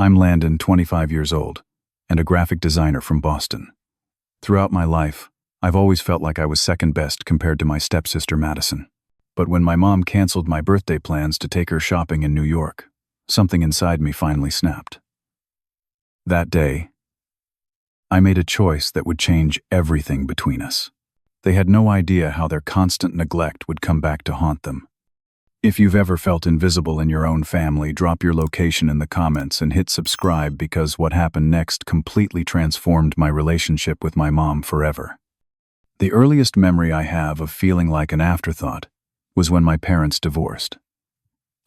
I'm Landon, 25 years old, and a graphic designer from Boston. Throughout my life, I've always felt like I was second best compared to my stepsister Madison. But when my mom canceled my birthday plans to take her shopping in New York, something inside me finally snapped. That day, I made a choice that would change everything between us. They had no idea how their constant neglect would come back to haunt them. If you've ever felt invisible in your own family, drop your location in the comments and hit subscribe, because what happened next completely transformed my relationship with my mom forever. The earliest memory I have of feeling like an afterthought was when my parents divorced.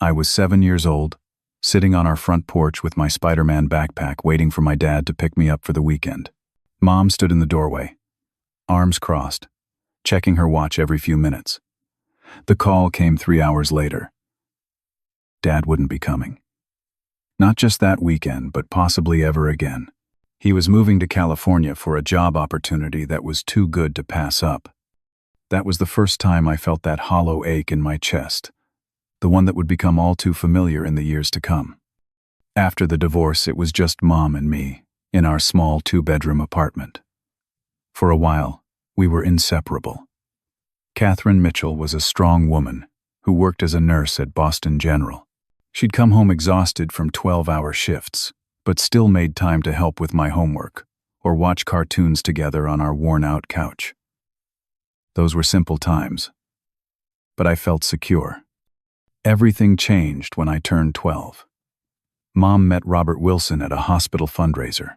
I was 7 years old, sitting on our front porch with my Spider-Man backpack waiting for my dad to pick me up for the weekend. Mom stood in the doorway, arms crossed, checking her watch every few minutes. The call came 3 hours later. Dad wouldn't be coming. Not just that weekend, but possibly ever again. He was moving to California for a job opportunity that was too good to pass up. That was the first time I felt that hollow ache in my chest, the one that would become all too familiar in the years to come. After the divorce, it was just Mom and me in our small 2-bedroom apartment. For a while, we were inseparable. Catherine Mitchell was a strong woman who worked as a nurse at Boston General. She'd come home exhausted from 12-hour shifts, but still made time to help with my homework or watch cartoons together on our worn-out couch. Those were simple times, but I felt secure. Everything changed when I turned 12. Mom met Robert Wilson at a hospital fundraiser.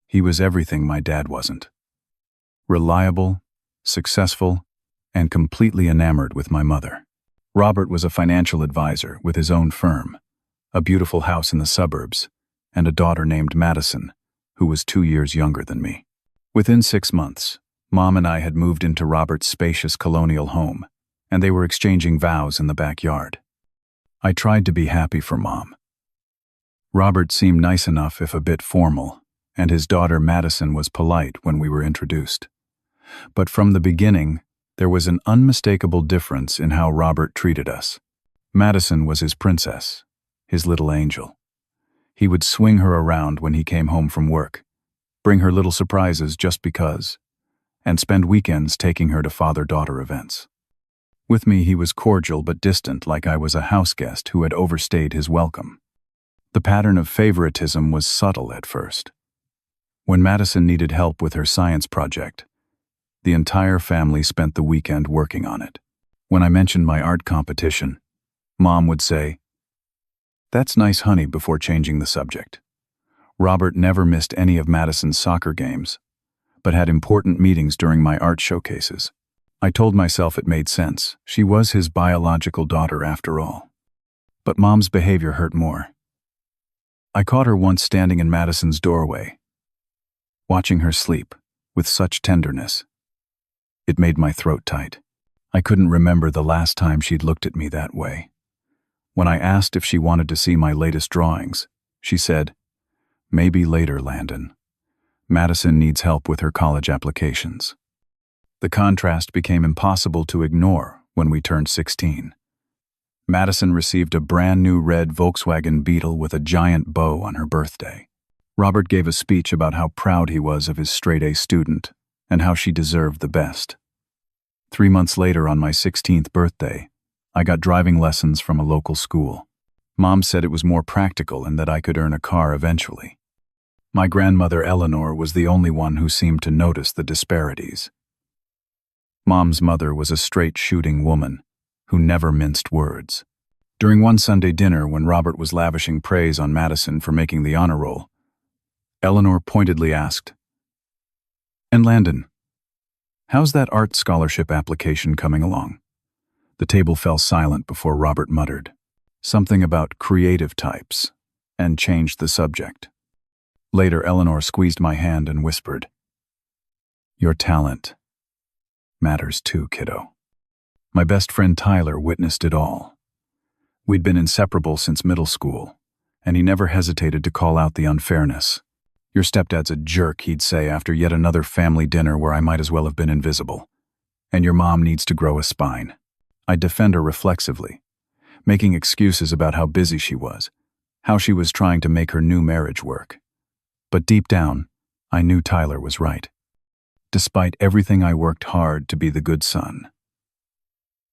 He was everything my dad wasn't. Reliable, successful, and completely enamored with my mother. Robert was a financial advisor with his own firm, a beautiful house in the suburbs, and a daughter named Madison, who was 2 years younger than me. Within 6 months, Mom and I had moved into Robert's spacious colonial home, and they were exchanging vows in the backyard. I tried to be happy for Mom. Robert seemed nice enough, if a bit formal, and his daughter Madison was polite when we were introduced. But from the beginning, there was an unmistakable difference in how Robert treated us. Madison was his princess, his little angel. He would swing her around when he came home from work, bring her little surprises just because, and spend weekends taking her to father-daughter events. With me, he was cordial but distant, like I was a house guest who had overstayed his welcome. The pattern of favoritism was subtle at first. When Madison needed help with her science project, the entire family spent the weekend working on it. When I mentioned my art competition, Mom would say, "That's nice, honey," before changing the subject. Robert never missed any of Madison's soccer games, but had important meetings during my art showcases. I told myself it made sense. She was his biological daughter after all. But Mom's behavior hurt more. I caught her once standing in Madison's doorway, watching her sleep with such tenderness. It made my throat tight. I couldn't remember the last time she'd looked at me that way. When I asked if she wanted to see my latest drawings, she said, "Maybe later, Landon. Madison needs help with her college applications." The contrast became impossible to ignore when we turned 16. Madison received a brand new red Volkswagen Beetle with a giant bow on her birthday. Robert gave a speech about how proud he was of his straight-A student and how she deserved the best. 3 months later, on my 16th birthday, I got driving lessons from a local school. Mom said it was more practical and that I could earn a car eventually. My grandmother Eleanor was the only one who seemed to notice the disparities. Mom's mother was a straight-shooting woman who never minced words. During one Sunday dinner, when Robert was lavishing praise on Madison for making the honor roll, Eleanor pointedly asked, "And Landon, how's that art scholarship application coming along?" The table fell silent before Robert muttered something about creative types and changed the subject. Later, Eleanor squeezed my hand and whispered, "Your talent matters too, kiddo." My best friend Tyler witnessed it all. We'd been inseparable since middle school, and he never hesitated to call out the unfairness. "Your stepdad's a jerk," he'd say after yet another family dinner where I might as well have been invisible. "And your mom needs to grow a spine." I'd defend her reflexively, making excuses about how busy she was, how she was trying to make her new marriage work. But deep down, I knew Tyler was right. Despite everything, I worked hard to be the good son.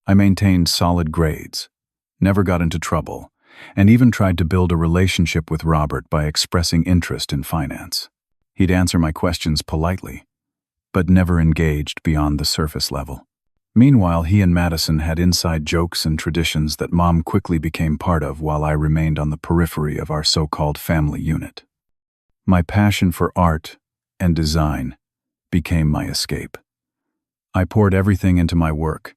I maintained solid grades, never got into trouble, and even tried to build a relationship with Robert by expressing interest in finance. He'd answer my questions politely, but never engaged beyond the surface level. Meanwhile, he and Madison had inside jokes and traditions that Mom quickly became part of while I remained on the periphery of our so-called family unit. My passion for art and design became my escape. I poured everything into my work,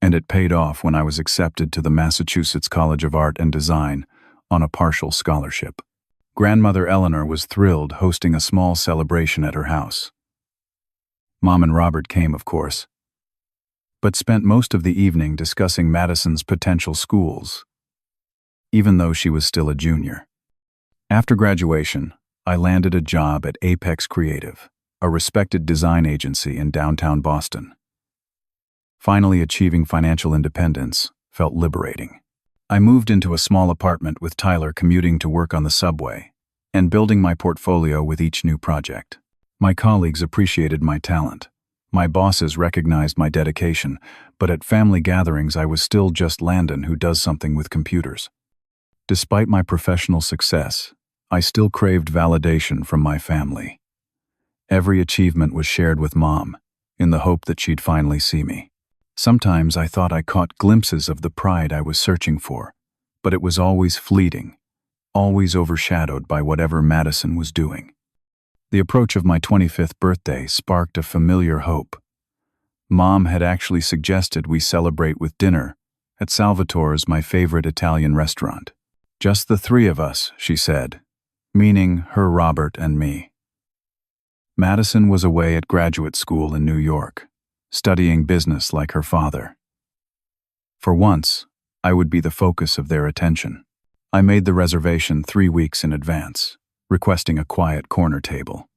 and it paid off when I was accepted to the Massachusetts College of Art and Design on a partial scholarship. Grandmother Eleanor was thrilled, hosting a small celebration at her house. Mom and Robert came, of course, but spent most of the evening discussing Madison's potential schools, even though she was still a junior. After graduation, I landed a job at Apex Creative, a respected design agency in downtown Boston. Finally achieving financial independence felt liberating. I moved into a small apartment with Tyler commuting to work on the subway and building my portfolio with each new project. My colleagues appreciated my talent. My bosses recognized my dedication, but at family gatherings I was still just Landon who does something with computers. Despite my professional success, I still craved validation from my family. Every achievement was shared with Mom, in the hope that she'd finally see me. Sometimes I thought I caught glimpses of the pride I was searching for, but it was always fleeting, always overshadowed by whatever Madison was doing. The approach of my 25th birthday sparked a familiar hope. Mom had actually suggested we celebrate with dinner at Salvatore's, my favorite Italian restaurant. Just the three of us, she said, meaning her Robert and me. Madison was away at graduate school in New York, studying business like her father. For once, I would be the focus of their attention. I made the reservation 3 weeks in advance, requesting a quiet corner table.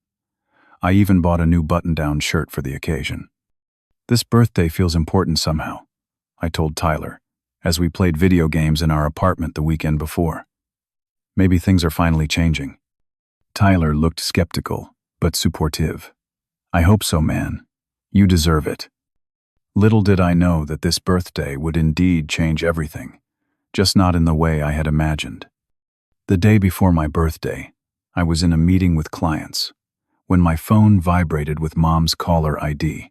I even bought a new button-down shirt for the occasion. This birthday feels important somehow, I told Tyler, as we played video games in our apartment the weekend before. Maybe things are finally changing. Tyler looked skeptical, but supportive. I hope so, man. You deserve it. Little did I know that this birthday would indeed change everything, just not in the way I had imagined. The day before my birthday, I was in a meeting with clients when my phone vibrated with Mom's caller ID.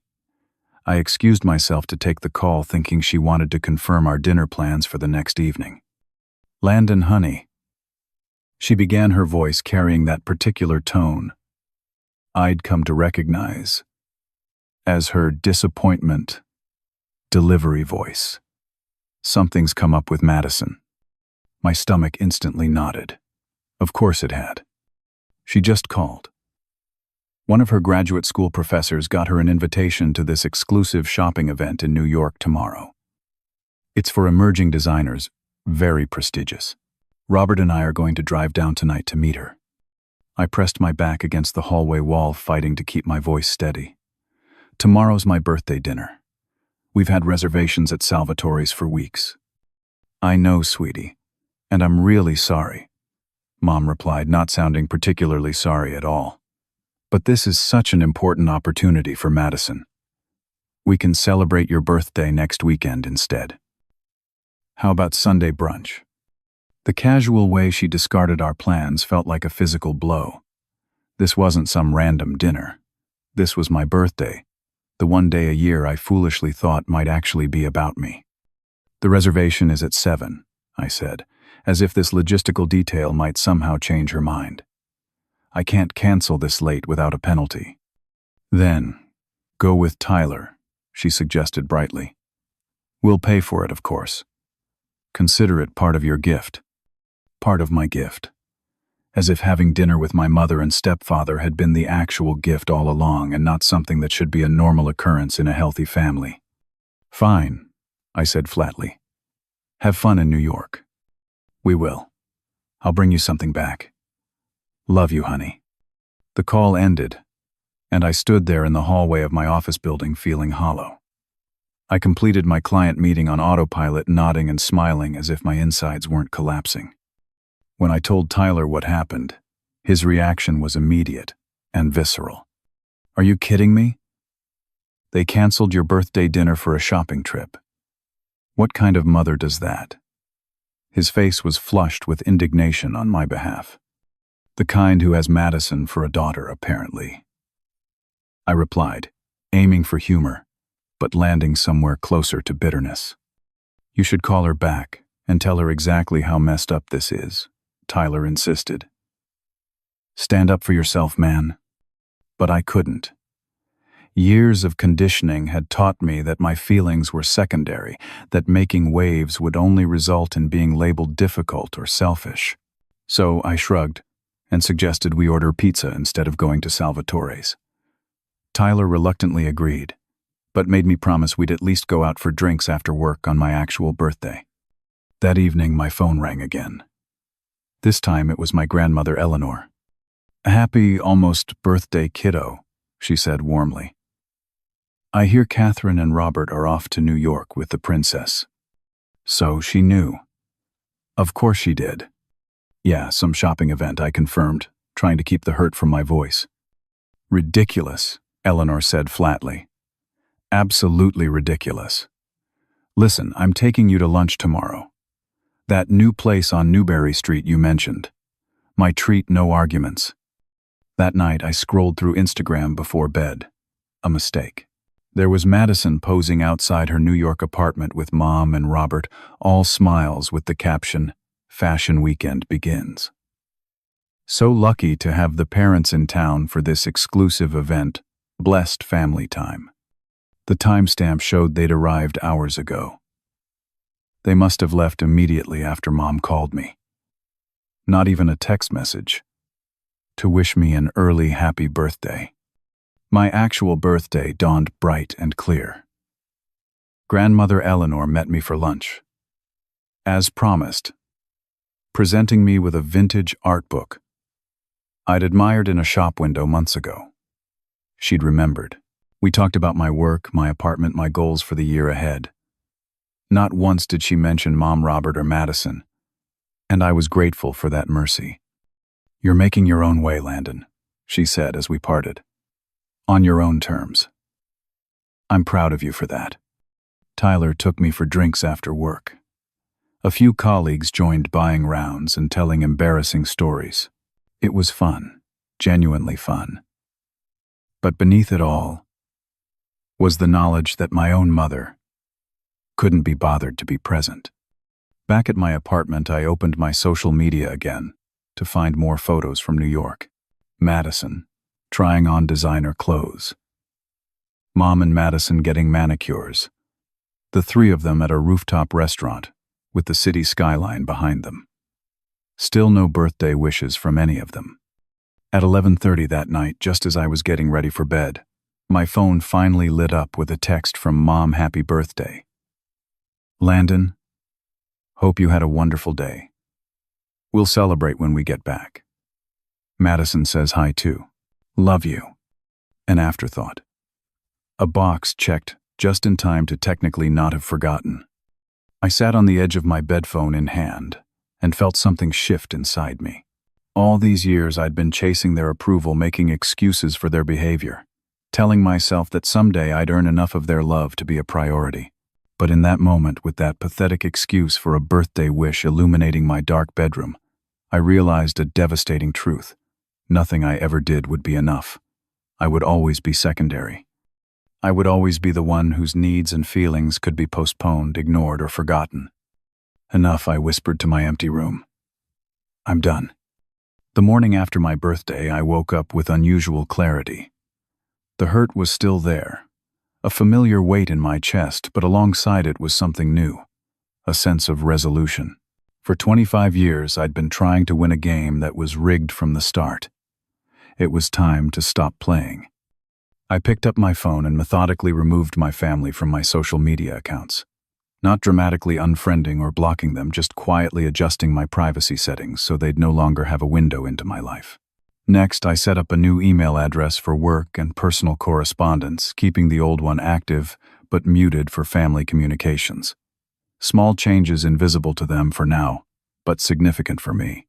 I excused myself to take the call, thinking she wanted to confirm our dinner plans for the next evening. "Landon, honey." She began, her voice carrying that particular tone I'd come to recognize as her disappointment delivery voice. "Something's come up with Madison." My stomach instantly nodded. Of course it had. She just called. One of her graduate school professors got her an invitation to this exclusive shopping event in New York tomorrow. It's for emerging designers, very prestigious. Robert and I are going to drive down tonight to meet her. I pressed my back against the hallway wall, fighting to keep my voice steady. Tomorrow's my birthday dinner. We've had reservations at Salvatore's for weeks. "I know, sweetie, and I'm really sorry," Mom replied, not sounding particularly sorry at all. "But this is such an important opportunity for Madison. We can celebrate your birthday next weekend instead. How about Sunday brunch?" The casual way she discarded our plans felt like a physical blow. This wasn't some random dinner. This was my birthday, the one day a year I foolishly thought might actually be about me. "The reservation is at 7, I said, as if this logistical detail might somehow change her mind. "I can't cancel this late without a penalty." "Then, go with Tyler," she suggested brightly. "We'll pay for it, of course. Consider it part of your gift." Part of my gift. As if having dinner with my mother and stepfather had been the actual gift all along and not something that should be a normal occurrence in a healthy family. "Fine," I said flatly. "Have fun in New York." "We will. I'll bring you something back. Love you, honey." The call ended, and I stood there in the hallway of my office building feeling hollow. I completed my client meeting on autopilot, nodding and smiling as if my insides weren't collapsing. When I told Tyler what happened, his reaction was immediate and visceral. "Are you kidding me? They canceled your birthday dinner for a shopping trip. What kind of mother does that?" His face was flushed with indignation on my behalf. "The kind who has Madison for a daughter, apparently," I replied, aiming for humor, but landing somewhere closer to bitterness. "You should call her back and tell her exactly how messed up this is," Tyler insisted. "Stand up for yourself, man." But I couldn't. Years of conditioning had taught me that my feelings were secondary, that making waves would only result in being labeled difficult or selfish. So I shrugged and suggested we order pizza instead of going to Salvatore's. Tyler reluctantly agreed, but made me promise we'd at least go out for drinks after work on my actual birthday. That evening, my phone rang again. This time it was my grandmother Eleanor. "Happy almost birthday, kiddo," she said warmly. "I hear Catherine and Robert are off to New York with the princess." So she knew. Of course she did. "Yeah, some shopping event," I confirmed, trying to keep the hurt from my voice. "Ridiculous," Eleanor said flatly. "Absolutely ridiculous. Listen, I'm taking you to lunch tomorrow. That new place on Newberry Street you mentioned. My treat, no arguments." That night I scrolled through Instagram before bed. A mistake. There was Madison posing outside her New York apartment with Mom and Robert, all smiles with the caption, "Fashion Weekend begins." So lucky to have the parents in town for this exclusive event, blessed family time. The timestamp showed they'd arrived hours ago. They must have left immediately after Mom called me. Not even a text message to wish me an early happy birthday. My actual birthday dawned bright and clear. Grandmother Eleanor met me for lunch. As promised, presenting me with a vintage art book I'd admired in a shop window months ago. She'd remembered. We talked about my work, my apartment, my goals for the year ahead. Not once did she mention Mom, Robert, or Madison, and I was grateful for that mercy. "You're making your own way, Landon," she said as we parted. "On your own terms. I'm proud of you for that." Tyler took me for drinks after work. A few colleagues joined buying rounds and telling embarrassing stories. It was fun, genuinely fun. But beneath it all was the knowledge that my own mother couldn't be bothered to be present. Back at my apartment, I opened my social media again to find more photos from New York. Madison, trying on designer clothes. Mom and Madison getting manicures. The three of them at a rooftop restaurant with the city skyline behind them. Still no birthday wishes from any of them. At 11:30 that night, just as I was getting ready for bed, my phone finally lit up with a text from Mom, "Happy birthday. Landon, hope you had a wonderful day. We'll celebrate when we get back. Madison says hi too. Love you." An afterthought. A box checked just in time to technically not have forgotten. I sat on the edge of my bed, phone in hand, and felt something shift inside me. All these years I'd been chasing their approval, making excuses for their behavior, telling myself that someday I'd earn enough of their love to be a priority. But in that moment, with that pathetic excuse for a birthday wish illuminating my dark bedroom, I realized a devastating truth. Nothing I ever did would be enough. I would always be secondary. I would always be the one whose needs and feelings could be postponed, ignored, or forgotten. "Enough," I whispered to my empty room. "I'm done." The morning after my birthday, I woke up with unusual clarity. The hurt was still there, a familiar weight in my chest, but alongside it was something new, a sense of resolution. For 25 years, I'd been trying to win a game that was rigged from the start. It was time to stop playing. I picked up my phone and methodically removed my family from my social media accounts. Not dramatically unfriending or blocking them, just quietly adjusting my privacy settings so they'd no longer have a window into my life. Next, I set up a new email address for work and personal correspondence, keeping the old one active but muted for family communications. Small changes invisible to them for now, but significant for me.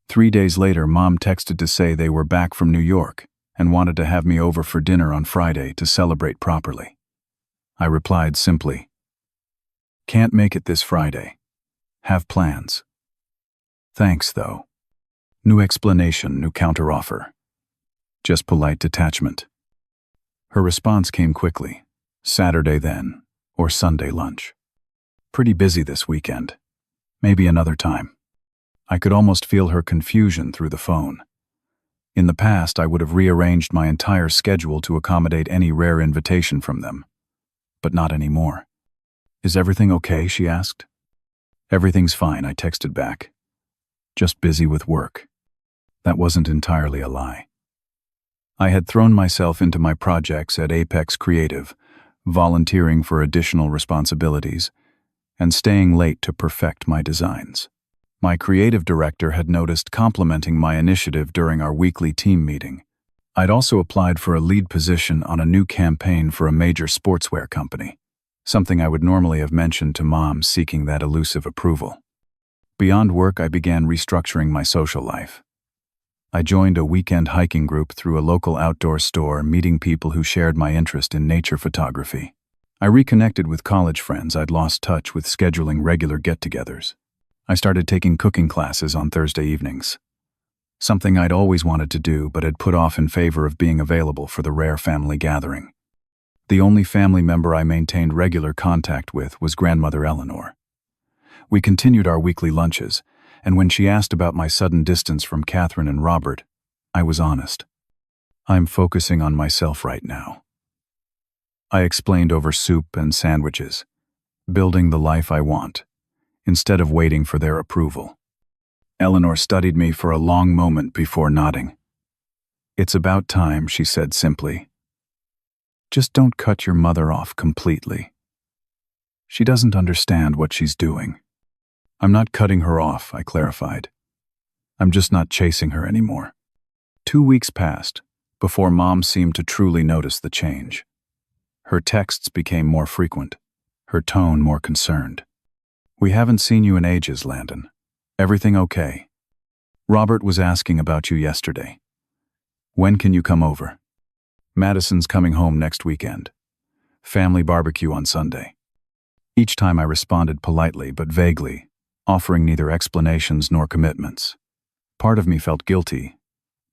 3 days later, Mom texted to say they were back from New York and wanted to have me over for dinner on Friday to celebrate properly. I replied simply, "Can't make it this Friday. Have plans. Thanks, though." New explanation, new counteroffer. Just polite detachment. Her response came quickly. "Saturday then, or Sunday lunch. Pretty busy this weekend. Maybe another time." I could almost feel her confusion through the phone. In the past, I would have rearranged my entire schedule to accommodate any rare invitation from them. But not anymore. "Is everything okay?" she asked. "Everything's fine," I texted back. "Just busy with work." That wasn't entirely a lie. I had thrown myself into my projects at Apex Creative, volunteering for additional responsibilities, and staying late to perfect my designs. My creative director had noticed complimenting my initiative during our weekly team meeting. I'd also applied for a lead position on a new campaign for a major sportswear company, something I would normally have mentioned to Mom, seeking that elusive approval. Beyond work, I began restructuring my social life. I joined a weekend hiking group through a local outdoor store, meeting people who shared my interest in nature photography. I reconnected with college friends I'd lost touch with, scheduling regular get-togethers. I started taking cooking classes on Thursday evenings, something I'd always wanted to do but had put off in favor of being available for the rare family gathering. The only family member I maintained regular contact with was grandmother Eleanor. We continued our weekly lunches, and when she asked about my sudden distance from Catherine and Robert, I was honest. "I'm focusing on myself right now." I explained over soup and sandwiches, building the life I want, instead of waiting for their approval. Eleanor studied me for a long moment before nodding. "It's about time," she said simply. "Just don't cut your mother off completely. She doesn't understand what she's doing." "I'm not cutting her off," I clarified. "I'm just not chasing her anymore." 2 weeks passed before Mom seemed to truly notice the change. Her texts became more frequent, her tone more concerned. "We haven't seen you in ages, Landon. Everything okay? Robert was asking about you yesterday. When can you come over? Madison's coming home next weekend. Family barbecue on Sunday." Each time I responded politely but vaguely, offering neither explanations nor commitments. Part of me felt guilty,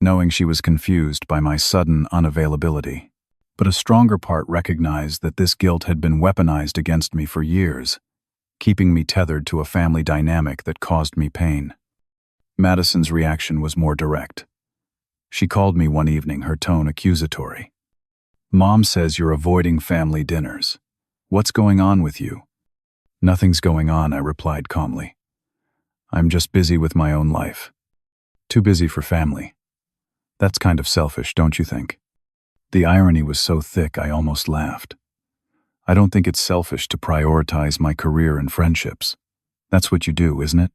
knowing she was confused by my sudden unavailability. But a stronger part recognized that this guilt had been weaponized against me for years, keeping me tethered to a family dynamic that caused me pain. Madison's reaction was more direct. She called me one evening, her tone accusatory. "Mom says you're avoiding family dinners. What's going on with you?" "Nothing's going on," I replied calmly. "I'm just busy with my own life. Too busy for family. That's kind of selfish, don't you think?" The irony was so thick I almost laughed. "I don't think it's selfish to prioritize my career and friendships. That's what you do, isn't it?"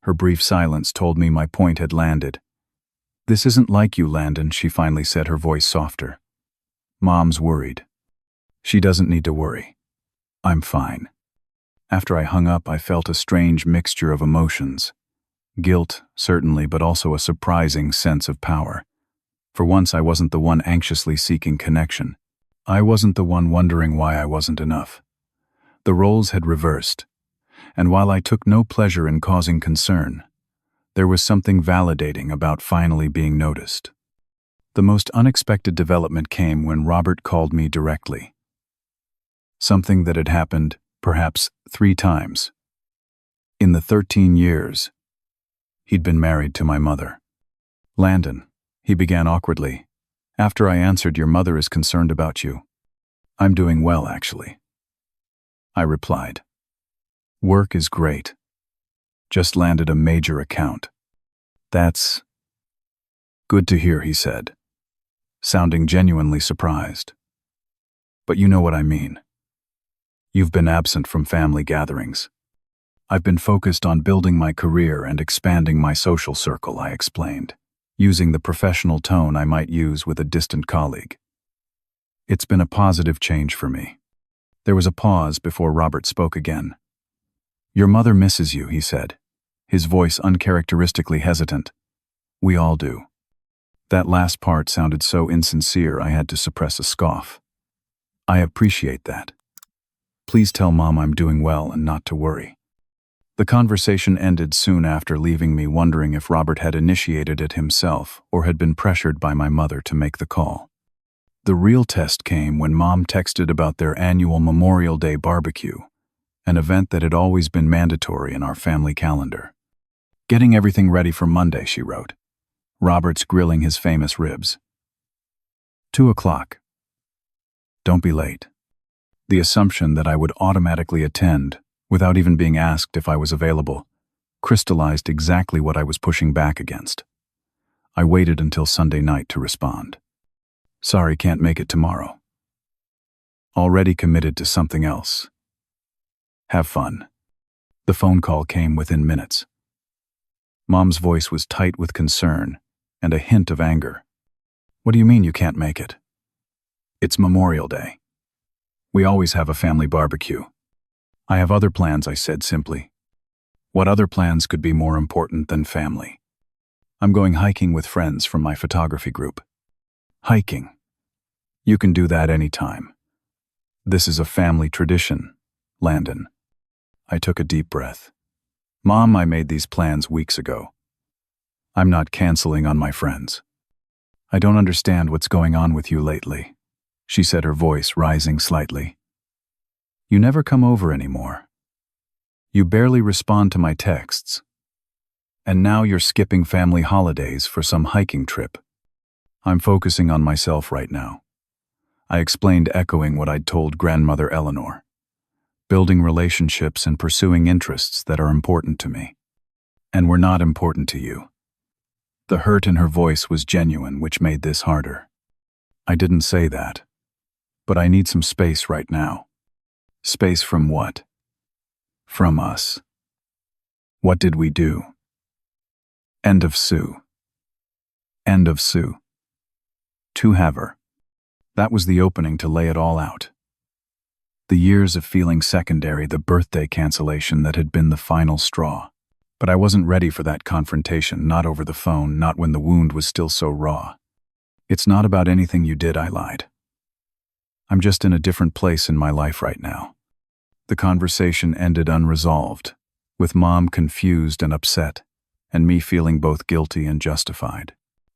Her brief silence told me my point had landed. "This isn't like you, Landon," she finally said, her voice softer. "Mom's worried. She doesn't need to worry. I'm fine." After I hung up, I felt a strange mixture of emotions. Guilt, certainly, but also a surprising sense of power. For once, I wasn't the one anxiously seeking connection. I wasn't the one wondering why I wasn't enough. The roles had reversed, and while I took no pleasure in causing concern, there was something validating about finally being noticed. The most unexpected development came when Robert called me directly. Something that had happened, perhaps 3 times. In the 13 years he'd been married to my mother. "Landon," he began awkwardly, "after I answered, your mother is concerned about you." "I'm doing well, actually," I replied. "Work is great. Just landed a major account." "That's good to hear," he said, sounding genuinely surprised. "But you know what I mean. You've been absent from family gatherings." "I've been focused on building my career and expanding my social circle," I explained, using the professional tone I might use with a distant colleague. "It's been a positive change for me." There was a pause before Robert spoke again. "Your mother misses you," he said, his voice uncharacteristically hesitant. We all do. That last part sounded so insincere I had to suppress a scoff. I appreciate that. Please tell Mom I'm doing well and not to worry. The conversation ended soon after, leaving me wondering if Robert had initiated it himself or had been pressured by my mother to make the call. The real test came when Mom texted about their annual Memorial Day barbecue, an event that had always been mandatory in our family calendar. Getting everything ready for Monday, she wrote. Robert's grilling his famous ribs. 2:00. Don't be late. The assumption that I would automatically attend, without even being asked if I was available, crystallized exactly what I was pushing back against. I waited until Sunday night to respond. Sorry, can't make it tomorrow. Already committed to something else. Have fun. The phone call came within minutes. Mom's voice was tight with concern and a hint of anger. What do you mean you can't make it? It's Memorial Day. We always have a family barbecue. I have other plans, I said simply. What other plans could be more important than family? I'm going hiking with friends from my photography group. Hiking. You can do that anytime. This is a family tradition, Landon. I took a deep breath. Mom, I made these plans weeks ago. I'm not canceling on my friends. I don't understand what's going on with you lately, she said, her voice rising slightly. You never come over anymore. You barely respond to my texts. And now you're skipping family holidays for some hiking trip. I'm focusing on myself right now. I explained, echoing what I'd told grandmother Eleanor. Building relationships and pursuing interests that are important to me. And were not important to you. The hurt in her voice was genuine, which made this harder. I didn't say that. But I need some space right now. Space from what? From us. What did we do? End of Sue. End of Sue. To have her. That was the opening to lay it all out. The years of feeling secondary, the birthday cancellation that had been the final straw. But I wasn't ready for that confrontation, not over the phone, not when the wound was still so raw. It's not about anything you did, I lied. I'm just in a different place in my life right now. The conversation ended unresolved, with Mom confused and upset, and me feeling both guilty and justified.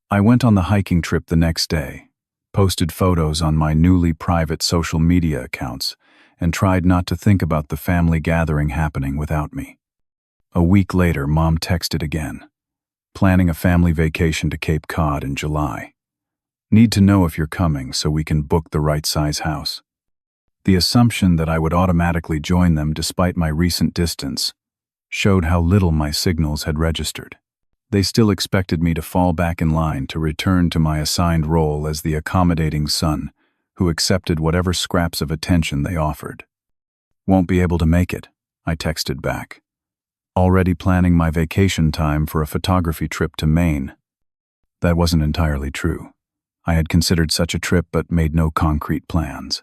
I went on the hiking trip the next day, posted photos on my newly private social media accounts, and tried not to think about the family gathering happening without me. A week later, Mom texted again, planning a family vacation to Cape Cod in July. Need to know if you're coming so we can book the right size house. The assumption that I would automatically join them despite my recent distance showed how little my signals had registered. They still expected me to fall back in line, to return to my assigned role as the accommodating son who accepted whatever scraps of attention they offered. Won't be able to make it, I texted back. Already planning my vacation time for a photography trip to Maine. That wasn't entirely true. I had considered such a trip but made no concrete plans.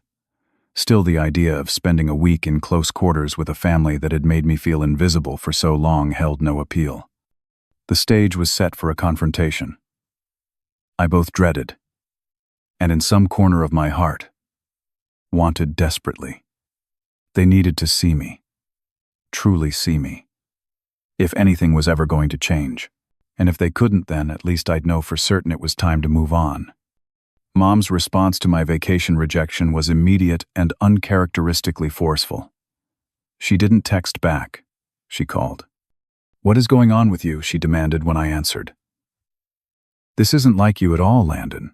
Still, the idea of spending a week in close quarters with a family that had made me feel invisible for so long held no appeal. The stage was set for a confrontation. I both dreaded, and in some corner of my heart, wanted desperately. They needed to see me. Truly see me. If anything was ever going to change. And if they couldn't, then at least I'd know for certain it was time to move on. Mom's response to my vacation rejection was immediate and uncharacteristically forceful. She didn't text back. She called. What is going on with you? She demanded when I answered. This isn't like you at all, Landon.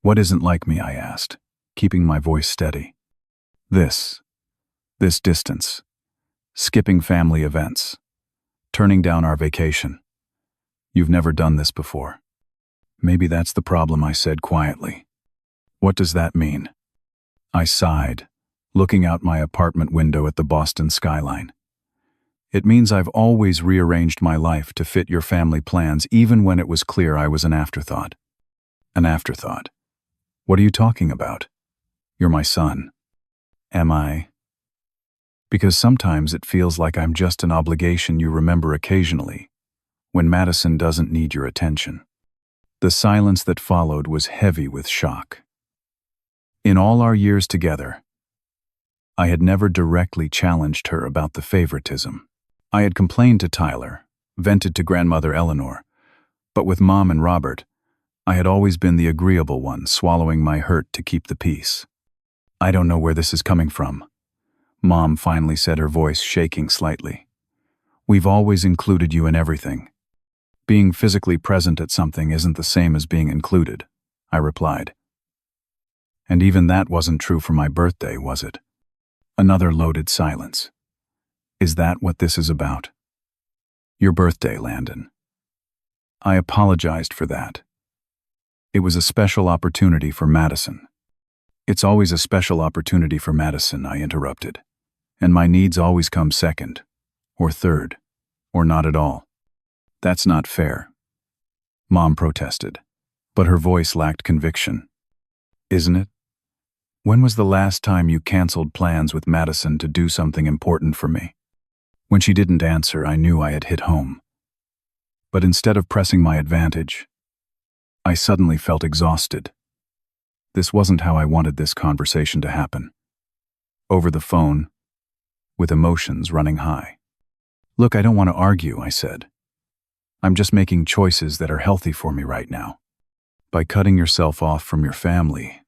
What isn't like me? I asked, keeping my voice steady. This distance. Skipping family events. Turning down our vacation. You've never done this before. Maybe that's the problem, I said quietly. What does that mean? I sighed, looking out my apartment window at the Boston skyline. It means I've always rearranged my life to fit your family plans, even when it was clear I was an afterthought. An afterthought? What are you talking about? You're my son. Am I? Because sometimes it feels like I'm just an obligation you remember occasionally, when Madison doesn't need your attention. The silence that followed was heavy with shock. In all our years together, I had never directly challenged her about the favoritism. I had complained to Tyler, vented to grandmother Eleanor, but with Mom and Robert, I had always been the agreeable one, swallowing my hurt to keep the peace. "I don't know where this is coming from," Mom finally said, her voice shaking slightly. "We've always included you in everything. Being physically present at something isn't the same as being included," I replied. And even that wasn't true for my birthday, was it? Another loaded silence. Is that what this is about? Your birthday, Landon. I apologized for that. It was a special opportunity for Madison. It's always a special opportunity for Madison, I interrupted. And my needs always come second, or third, or not at all. That's not fair. Mom protested, but her voice lacked conviction. Isn't it? When was the last time you canceled plans with Madison to do something important for me? When she didn't answer, I knew I had hit home. But instead of pressing my advantage, I suddenly felt exhausted. This wasn't how I wanted this conversation to happen. Over the phone, with emotions running high. "Look, I don't want to argue," I said. "I'm just making choices that are healthy for me right now. By cutting yourself off from your family."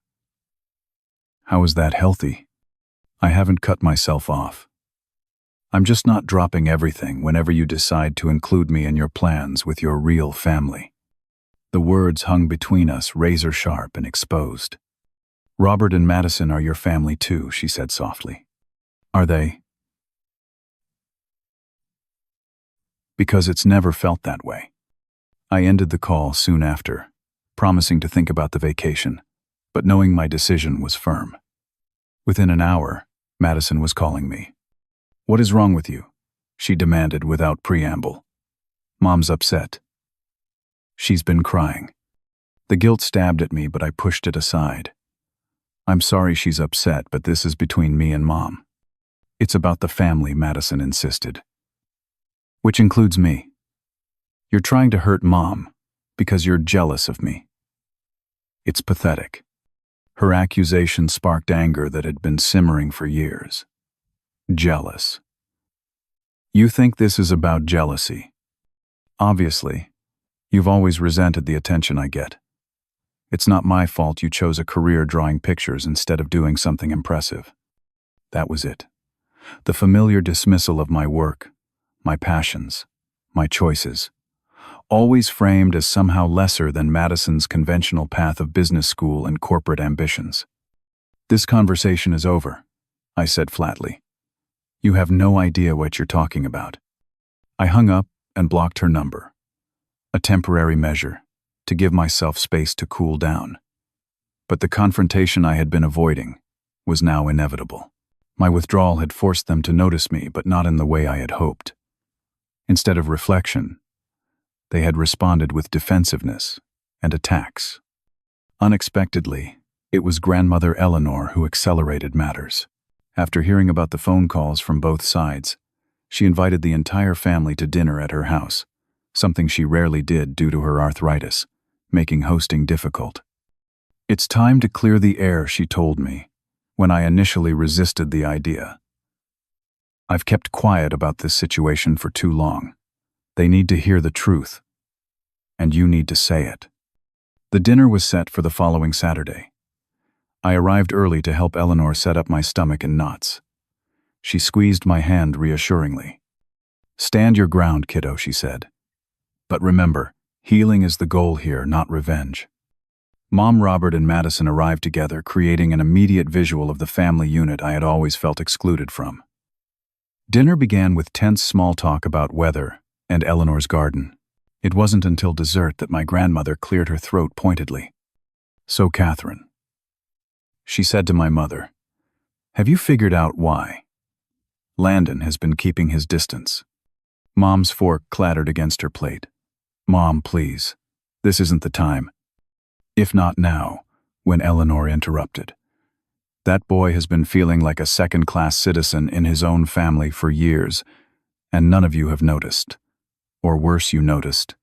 "How is that healthy?" "I haven't cut myself off. I'm just not dropping everything whenever you decide to include me in your plans with your real family." The words hung between us, razor sharp and exposed. "Robert and Madison are your family too," she said softly. "Are they?" Because it's never felt that way. I ended the call soon after, promising to think about the vacation, but knowing my decision was firm. Within an hour, Madison was calling me. "What is wrong with you?" she demanded without preamble. "Mom's upset. She's been crying." The guilt stabbed at me, but I pushed it aside. "I'm sorry she's upset, but this is between me and Mom." "It's about the family," Madison insisted. "Which includes me. You're trying to hurt Mom because you're jealous of me." It's pathetic. Her accusation sparked anger that had been simmering for years. Jealous. You think this is about jealousy? Obviously. You've always resented the attention I get. It's not my fault you chose a career drawing pictures instead of doing something impressive. That was it. The familiar dismissal of my work, my passions, my choices, always framed as somehow lesser than Madison's conventional path of business school and corporate ambitions. "This conversation is over," I said flatly. "You have no idea what you're talking about." I hung up and blocked her number. A temporary measure, to give myself space to cool down. But the confrontation I had been avoiding was now inevitable. My withdrawal had forced them to notice me, but not in the way I had hoped. Instead of reflection, they had responded with defensiveness and attacks. Unexpectedly, it was grandmother Eleanor who accelerated matters. After hearing about the phone calls from both sides, she invited the entire family to dinner at her house, something she rarely did due to her arthritis, making hosting difficult. "It's time to clear the air," she told me, when I initially resisted the idea. "I've kept quiet about this situation for too long. They need to hear the truth. And you need to say it." The dinner was set for the following Saturday. I arrived early to help Eleanor set up my stomach in knots. She squeezed my hand reassuringly. "Stand your ground, kiddo," she said. "But remember, healing is the goal here, not revenge." Mom, Robert, and Madison arrived together, creating an immediate visual of the family unit I had always felt excluded from. Dinner began with tense small talk about weather and Eleanor's garden. It wasn't until dessert that my grandmother cleared her throat pointedly. "So, Catherine," she said to my mother, "have you figured out why Landon has been keeping his distance?" Mom's fork clattered against her plate. "Mom, please. This isn't the time." "If not now," when Eleanor interrupted. "That boy has been feeling like a second-class citizen in his own family for years, and none of you have noticed. Or worse, you noticed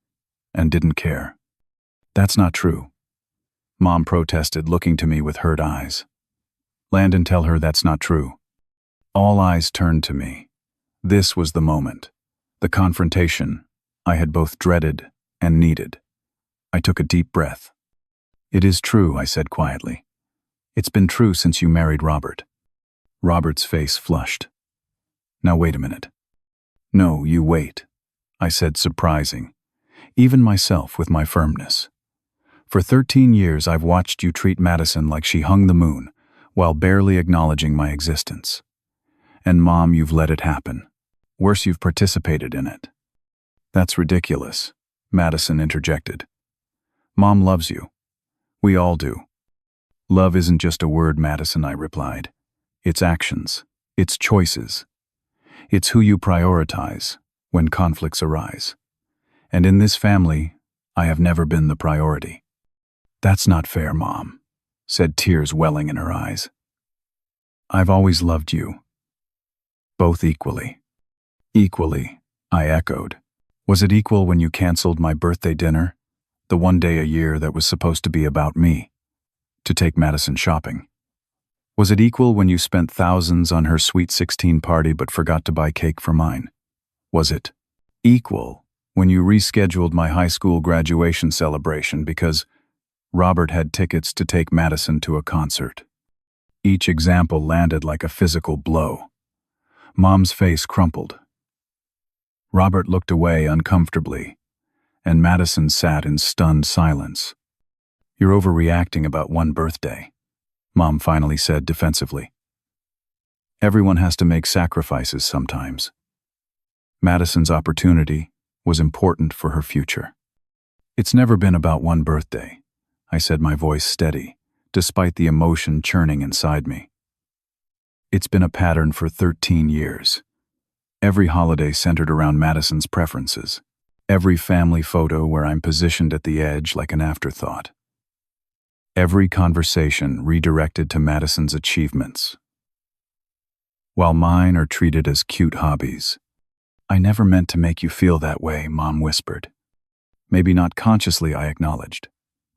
and didn't care. That's not true. Mom protested, looking to me with hurt eyes. Landon, tell her that's not true. All eyes turned to me. This was the moment. The confrontation I had both dreaded and needed. I took a deep breath. It is true, I said quietly. It's been true since you married Robert. Robert's face flushed. Now wait a minute. No, you wait, I said, surprising, even myself with my firmness. For 13 years I've watched you treat Madison like she hung the moon, while barely acknowledging my existence. And Mom, you've let it happen. Worse, you've participated in it. That's ridiculous, Madison interjected. Mom loves you. We all do. Love isn't just a word, Madison, I replied. It's actions. It's choices. It's who you prioritize when conflicts arise. And in this family, I have never been the priority. That's not fair, Mom, said, tears welling in her eyes. I've always loved you. Both equally. Equally, I echoed. Was it equal when you canceled my birthday dinner, the one day a year that was supposed to be about me, to take Madison shopping? Was it equal when you spent thousands on her sweet 16 party but forgot to buy cake for mine? Was it equal when you rescheduled my high school graduation celebration because Robert had tickets to take Madison to a concert? Each example landed like a physical blow. Mom's face crumpled. Robert looked away uncomfortably, and Madison sat in stunned silence. You're overreacting about one birthday, Mom finally said defensively. Everyone has to make sacrifices sometimes. Madison's opportunity was important for her future. It's never been about one birthday, I said, my voice steady, despite the emotion churning inside me. It's been a pattern for 13 years. Every holiday centered around Madison's preferences. Every family photo where I'm positioned at the edge like an afterthought. Every conversation redirected to Madison's achievements, while mine are treated as cute hobbies. I never meant to make you feel that way, Mom whispered. Maybe not consciously, I acknowledged,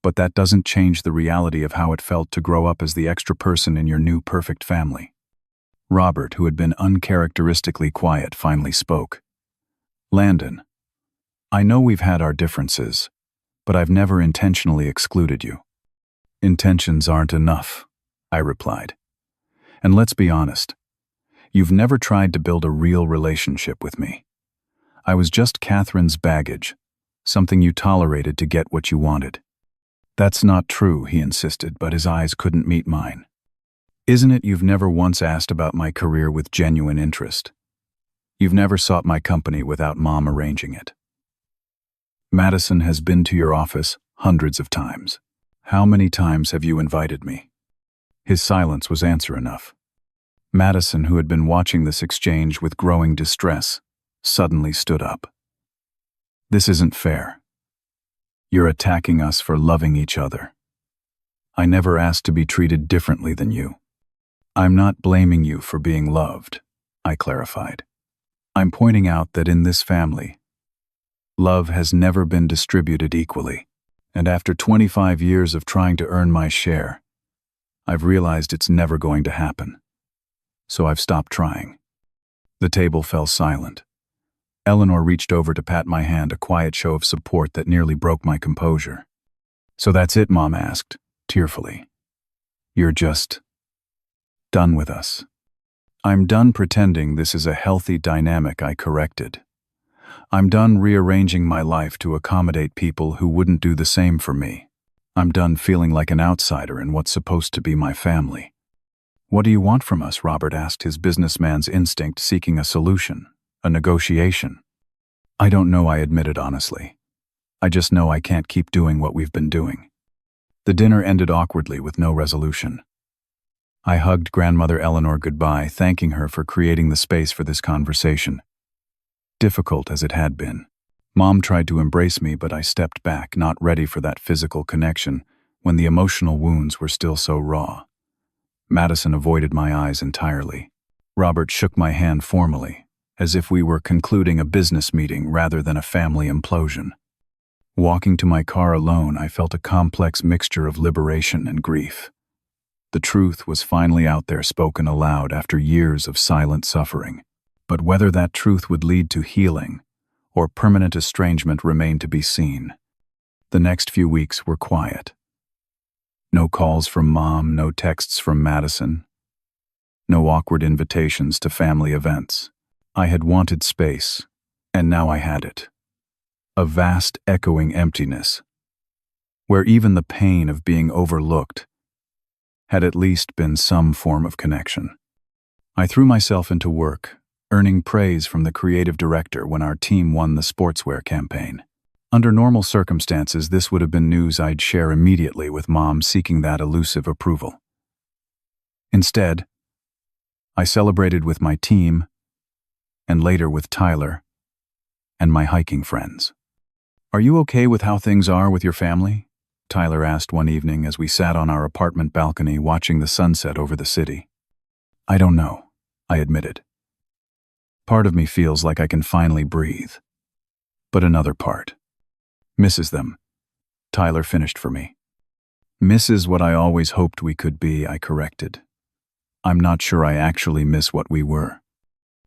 but that doesn't change the reality of how it felt to grow up as the extra person in your new perfect family. Robert, who had been uncharacteristically quiet, finally spoke. Landon, I know we've had our differences, but I've never intentionally excluded you. Intentions aren't enough, I replied. And let's be honest, you've never tried to build a real relationship with me. I was just Catherine's baggage, something you tolerated to get what you wanted. That's not true, he insisted, but his eyes couldn't meet mine. Isn't it you've never once asked about my career with genuine interest? You've never sought my company without Mom arranging it. Madison has been to your office hundreds of times. How many times have you invited me? His silence was answer enough. Madison, who had been watching this exchange with growing distress, suddenly stood up. This isn't fair. You're attacking us for loving each other. I never asked to be treated differently than you. I'm not blaming you for being loved, I clarified. I'm pointing out that in this family, love has never been distributed equally, and after 25 years of trying to earn my share, I've realized it's never going to happen. So I've stopped trying. The table fell silent. Eleanor reached over to pat my hand, a quiet show of support that nearly broke my composure. So that's it, Mom asked, tearfully. You're just done with us. I'm done pretending this is a healthy dynamic, I corrected. I'm done rearranging my life to accommodate people who wouldn't do the same for me. I'm done feeling like an outsider in what's supposed to be my family. What do you want from us? Robert asked, his businessman's instinct seeking a solution, a negotiation. I don't know, I admitted honestly. I just know I can't keep doing what we've been doing. The dinner ended awkwardly with no resolution. I hugged grandmother Eleanor goodbye, thanking her for creating the space for this conversation. Difficult as it had been. Mom tried to embrace me, but I stepped back, not ready for that physical connection when the emotional wounds were still so raw. Madison avoided my eyes entirely. Robert shook my hand formally, as if we were concluding a business meeting rather than a family implosion. Walking to my car alone, I felt a complex mixture of liberation and grief. The truth was finally out there, spoken aloud after years of silent suffering. But whether that truth would lead to healing or permanent estrangement remained to be seen. The next few weeks were quiet. No calls from Mom, no texts from Madison, no awkward invitations to family events. I had wanted space, and now I had it. A vast, echoing emptiness, where even the pain of being overlooked had at least been some form of connection. I threw myself into work, earning praise from the creative director when our team won the sportswear campaign. Under normal circumstances, this would have been news I'd share immediately with Mom seeking that elusive approval. Instead, I celebrated with my team, and later with Tyler and my hiking friends. "Are you okay with how things are with your family?" Tyler asked one evening as we sat on our apartment balcony watching the sunset over the city. "I don't know," I admitted. "Part of me feels like I can finally breathe. But another part misses them." Tyler finished for me. "Misses what I always hoped we could be," I corrected. "I'm not sure I actually miss what we were."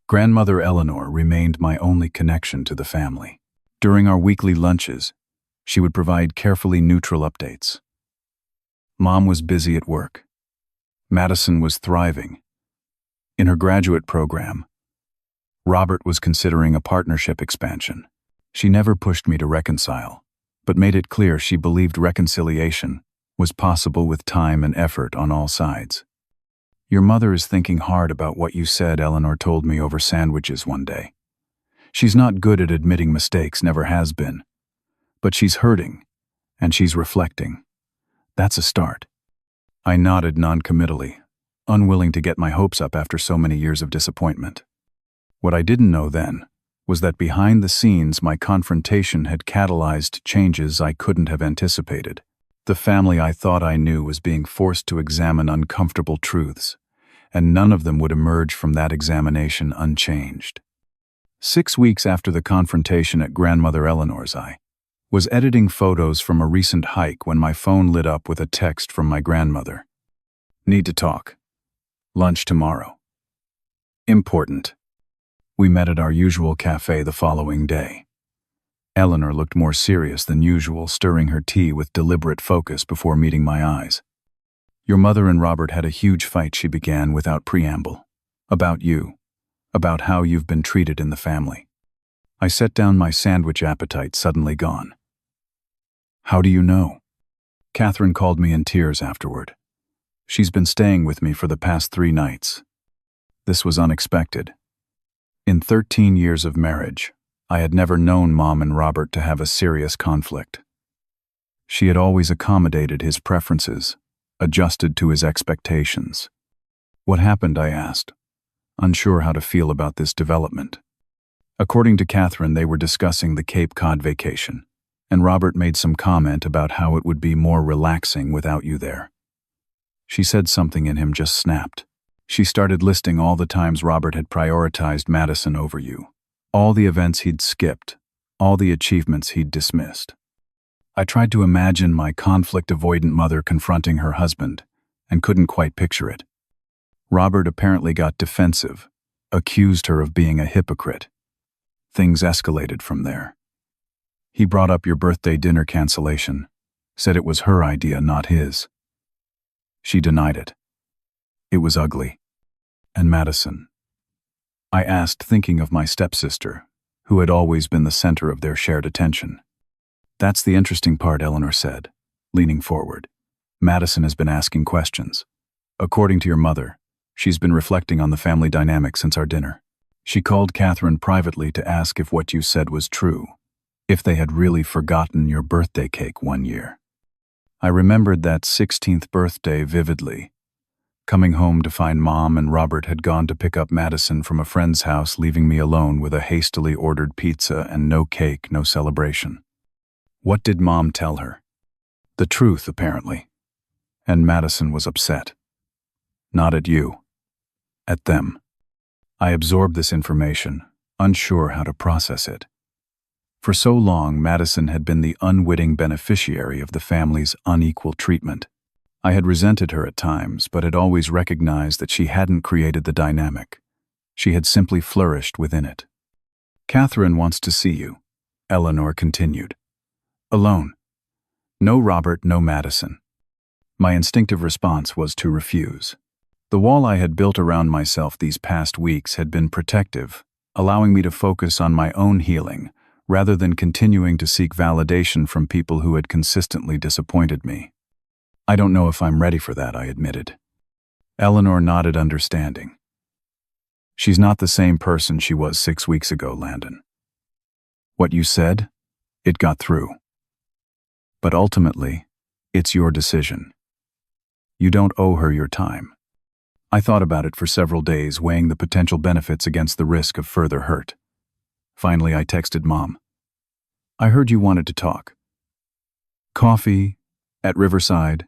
Grandmother Eleanor remained my only connection to the family. During our weekly lunches, she would provide carefully neutral updates. Mom was busy at work. Madison was thriving. In her graduate program, Robert was considering a partnership expansion. She never pushed me to reconcile, but made it clear she believed reconciliation was possible with time and effort on all sides. "Your mother is thinking hard about what you said," Eleanor told me over sandwiches one day. "She's not good at admitting mistakes, never has been. But she's hurting, and she's reflecting. That's a start." I nodded noncommittally, unwilling to get my hopes up after so many years of disappointment. What I didn't know then was that behind the scenes my confrontation had catalyzed changes I couldn't have anticipated. The family I thought I knew was being forced to examine uncomfortable truths, and none of them would emerge from that examination unchanged. 6 weeks after the confrontation at Grandmother Eleanor's, I was editing photos from a recent hike when my phone lit up with a text from my grandmother. "Need to talk. Lunch tomorrow. Important." We met at our usual cafe the following day. Eleanor looked more serious than usual, stirring her tea with deliberate focus before meeting my eyes. "Your mother and Robert had a huge fight," she began without preamble. "About you. About how you've been treated in the family." I set down my sandwich, appetite suddenly gone. "How do you know?" Catherine called me in tears afterward. "She's been staying with me for the past 3 nights. This was unexpected. In 13 years of marriage, I had never known Mom and Robert to have a serious conflict. She had always accommodated his preferences, adjusted to his expectations. "What happened?" I asked, unsure how to feel about this development. According to Catherine, they were discussing the Cape Cod vacation, and Robert made some comment about how it would be more relaxing without you there. She said something in him just snapped. She started listing all the times Robert had prioritized Madison over you, all the events he'd skipped, all the achievements he'd dismissed. I tried to imagine my conflict-avoidant mother confronting her husband, and couldn't quite picture it. Robert apparently got defensive, accused her of being a hypocrite. Things escalated from there. He brought up your birthday dinner cancellation, said it was her idea, not his. She denied it. It was ugly. And Madison? I asked, thinking of my stepsister, who had always been the center of their shared attention. "That's the interesting part," Eleanor said, leaning forward. "Madison has been asking questions. According to your mother, she's been reflecting on the family dynamic since our dinner. She called Catherine privately to ask if what you said was true, if they had really forgotten your birthday cake one year." I remembered that 16th birthday vividly, coming home to find Mom and Robert had gone to pick up Madison from a friend's house, leaving me alone with a hastily ordered pizza and no cake, no celebration. What did Mom tell her? The truth, apparently. And Madison was upset. Not at you. At them. I absorbed this information, unsure how to process it. For so long, Madison had been the unwitting beneficiary of the family's unequal treatment. I had resented her at times, but had always recognized that she hadn't created the dynamic. She had simply flourished within it. "Catherine wants to see you," Eleanor continued. "Alone. No Robert, no Madison." My instinctive response was to refuse. The wall I had built around myself these past weeks had been protective, allowing me to focus on my own healing, rather than continuing to seek validation from people who had consistently disappointed me. "I don't know if I'm ready for that," I admitted. Eleanor nodded understanding. "She's not the same person she was 6 weeks ago, Landon. What you said, it got through. But ultimately, it's your decision. You don't owe her your time." I thought about it for several days, weighing the potential benefits against the risk of further hurt. Finally, I texted Mom. "I heard you wanted to talk. Coffee at Riverside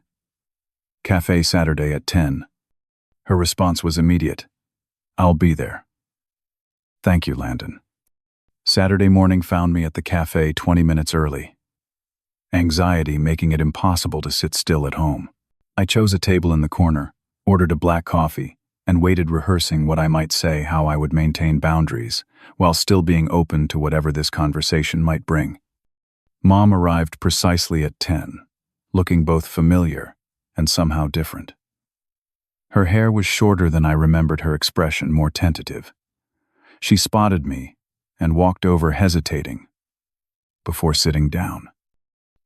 Cafe Saturday at 10. Her response was immediate. "I'll be there." "Thank you, Landon." Saturday morning found me at the cafe 20 minutes early. Anxiety making it impossible to sit still at home. I chose a table in the corner, ordered a black coffee, and waited rehearsing what I might say, how I would maintain boundaries, while still being open to whatever this conversation might bring. Mom arrived precisely at 10, looking both familiar and somehow different. Her hair was shorter than I remembered, her expression more tentative. She spotted me and walked over hesitating, before sitting down.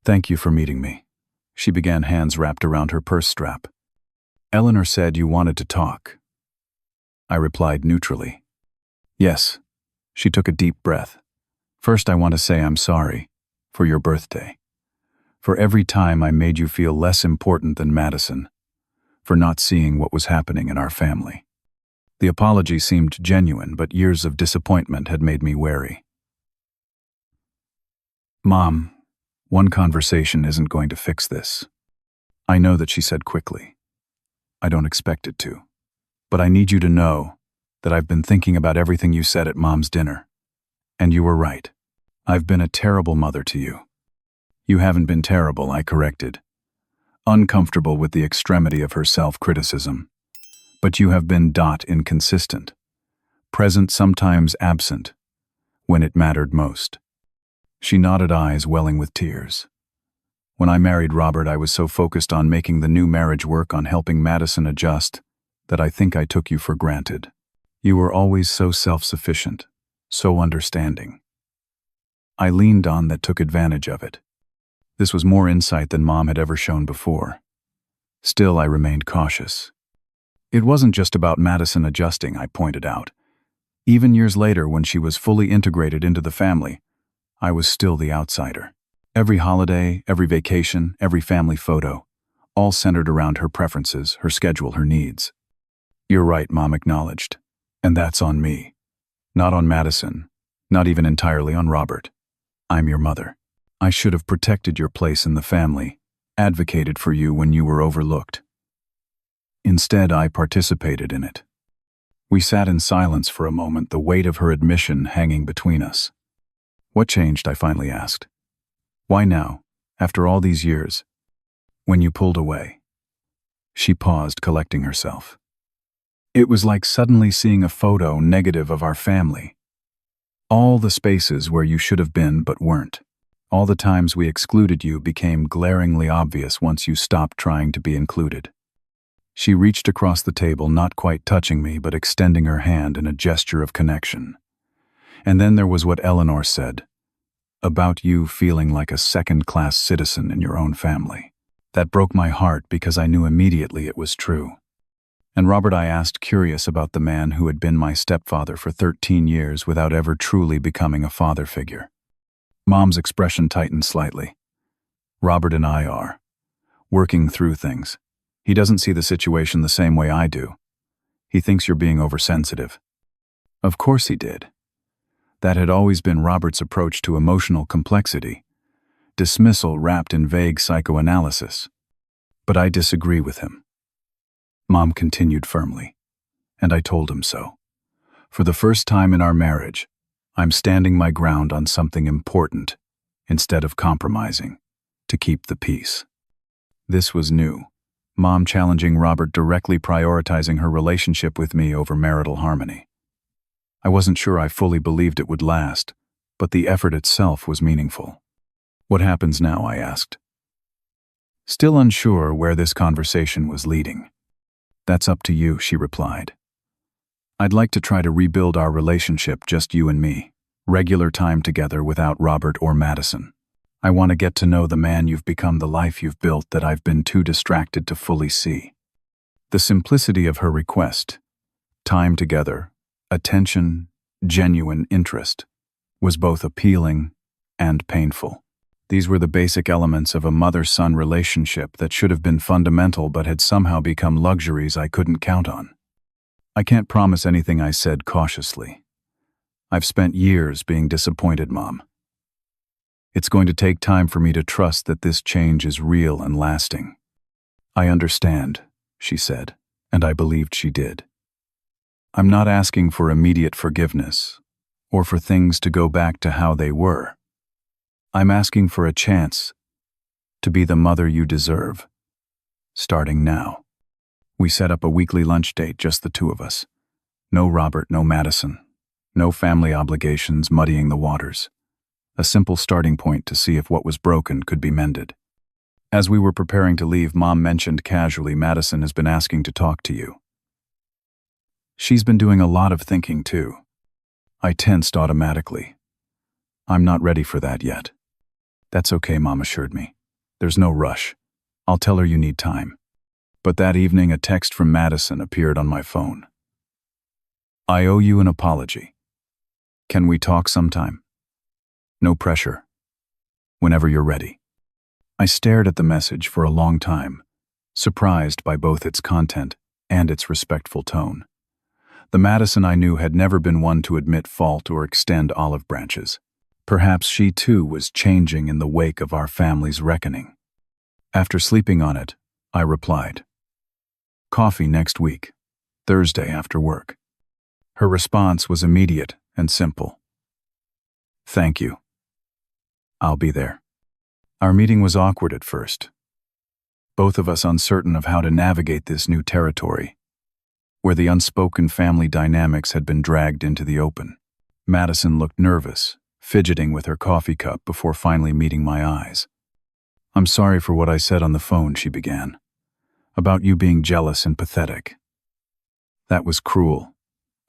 "Thank you for meeting me," she began, hands wrapped around her purse strap. "Eleanor said you wanted to talk." I replied neutrally. "Yes." She took a deep breath. "First, I want to say I'm sorry for your birthday. For every time I made you feel less important than Madison. For not seeing what was happening in our family." The apology seemed genuine, but years of disappointment had made me wary. "Mom, one conversation isn't going to fix this." "I know that," she said quickly. "I don't expect it to. But I need you to know that I've been thinking about everything you said at Mom's dinner. And you were right. I've been a terrible mother to you." "You haven't been terrible," I corrected, uncomfortable with the extremity of her self-criticism. "But you have been inconsistent, present, sometimes absent, when it mattered most." She nodded, eyes welling with tears. "When I married Robert, I was so focused on making the new marriage work, on helping Madison adjust, that I think I took you for granted. You were always so self-sufficient, so understanding. I leaned on that, took advantage of it. This was more insight than Mom had ever shown before. Still, I remained cautious. It wasn't just about Madison adjusting," I pointed out. "Even years later, when she was fully integrated into the family, I was still the outsider. Every holiday, every vacation, every family photo, all centered around her preferences, her schedule, her needs." "You're right," Mom acknowledged. "And that's on me. Not on Madison, not even entirely on Robert. I'm your mother. I should have protected your place in the family, advocated for you when you were overlooked. Instead, I participated in it." We sat in silence for a moment, the weight of her admission hanging between us. "What changed?" I finally asked. "Why now, after all these years? When you pulled away?" She paused, collecting herself. "It was like suddenly seeing a photo negative of our family. All the spaces where you should have been but weren't. All the times we excluded you became glaringly obvious once you stopped trying to be included." She reached across the table, not quite touching me, but extending her hand in a gesture of connection. "And then there was what Eleanor said, about you feeling like a second-class citizen in your own family. That broke my heart because I knew immediately it was true." "And Robert?" I asked, curious about the man who had been my stepfather for 13 years without ever truly becoming a father figure. Mom's expression tightened slightly. "Robert and I are working through things. He doesn't see the situation the same way I do. He thinks you're being oversensitive." Of course he did. That had always been Robert's approach to emotional complexity, dismissal wrapped in vague psychoanalysis. But I disagree with him. Mom continued firmly, and I told him so. For the first time in our marriage, I'm standing my ground on something important, instead of compromising, to keep the peace. This was new. Mom challenging Robert, directly prioritizing her relationship with me over marital harmony. I wasn't sure I fully believed it would last, but the effort itself was meaningful. What happens now? I asked. Still unsure where this conversation was leading. That's up to you, she replied. I'd like to try to rebuild our relationship, just you and me. Regular time together without Robert or Madison. I want to get to know the man you've become, the life you've built that I've been too distracted to fully see. The simplicity of her request, time together, attention, genuine interest, was both appealing and painful. These were the basic elements of a mother-son relationship that should have been fundamental but had somehow become luxuries I couldn't count on. I can't promise anything, I said cautiously. I've spent years being disappointed, Mom. It's going to take time for me to trust that this change is real and lasting. I understand, she said, and I believed she did. I'm not asking for immediate forgiveness, or for things to go back to how they were. I'm asking for a chance to be the mother you deserve, starting now. We set up a weekly lunch date, just the two of us. No Robert, no Madison. No family obligations muddying the waters. A simple starting point to see if what was broken could be mended. As we were preparing to leave, Mom mentioned casually, Madison has been asking to talk to you. She's been doing a lot of thinking too. I tensed automatically. I'm not ready for that yet. That's okay, Mom assured me. There's no rush. I'll tell her you need time. But that evening, a text from Madison appeared on my phone. I owe you an apology. Can we talk sometime? No pressure. Whenever you're ready. I stared at the message for a long time, surprised by both its content and its respectful tone. The Madison I knew had never been one to admit fault or extend olive branches. Perhaps she too was changing in the wake of our family's reckoning. After sleeping on it, I replied, coffee next week, Thursday after work. Her response was immediate and simple. Thank you. I'll be there. Our meeting was awkward at first, both of us uncertain of how to navigate this new territory, where the unspoken family dynamics had been dragged into the open. Madison looked nervous, fidgeting with her coffee cup before finally meeting my eyes. I'm sorry for what I said on the phone, she began. About you being jealous and pathetic. That was cruel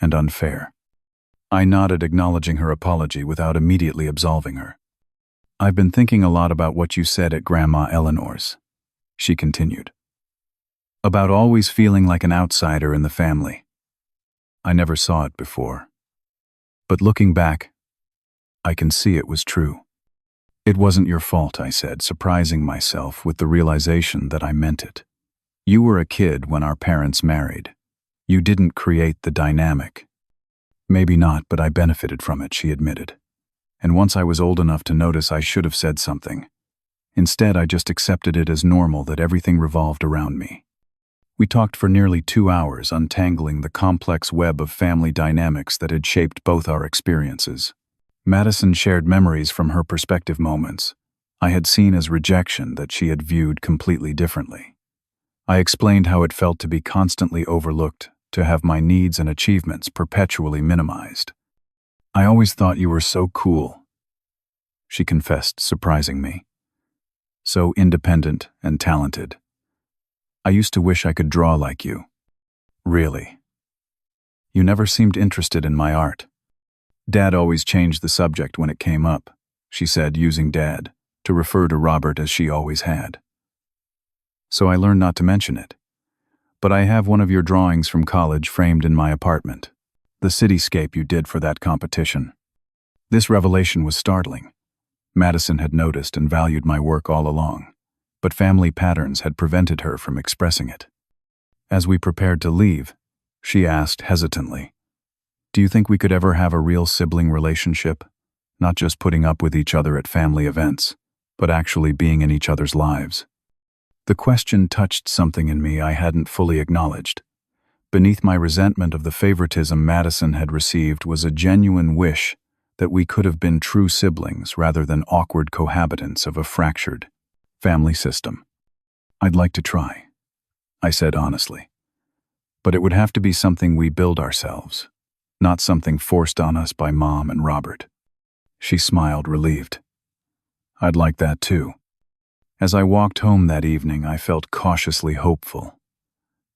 and unfair. I nodded, acknowledging her apology without immediately absolving her. I've been thinking a lot about what you said at Grandma Eleanor's, she continued. About always feeling like an outsider in the family. I never saw it before. But looking back, I can see it was true. It wasn't your fault, I said, surprising myself with the realization that I meant it. You were a kid when our parents married. You didn't create the dynamic. Maybe not, but I benefited from it, she admitted. And once I was old enough to notice, I should have said something. Instead, I just accepted it as normal that everything revolved around me. We talked for nearly 2 hours, untangling the complex web of family dynamics that had shaped both our experiences. Madison shared memories from her perspective, moments I had seen as rejection that she had viewed completely differently. I explained how it felt to be constantly overlooked, to have my needs and achievements perpetually minimized. I always thought you were so cool, she confessed, surprising me. So independent and talented. I used to wish I could draw like you. Really. You never seemed interested in my art. Dad always changed the subject when it came up, she said, using Dad to refer to Robert as she always had. So I learned not to mention it. But I have one of your drawings from college framed in my apartment. The cityscape you did for that competition. This revelation was startling. Madison had noticed and valued my work all along, but family patterns had prevented her from expressing it. As we prepared to leave, she asked hesitantly, do you think we could ever have a real sibling relationship? Not just putting up with each other at family events, but actually being in each other's lives. The question touched something in me I hadn't fully acknowledged. Beneath my resentment of the favoritism Madison had received was a genuine wish that we could have been true siblings rather than awkward cohabitants of a fractured family system. "I'd like to try," I said honestly. "But it would have to be something we build ourselves, not something forced on us by Mom and Robert." She smiled, relieved. "I'd like that too." As I walked home that evening, I felt cautiously hopeful.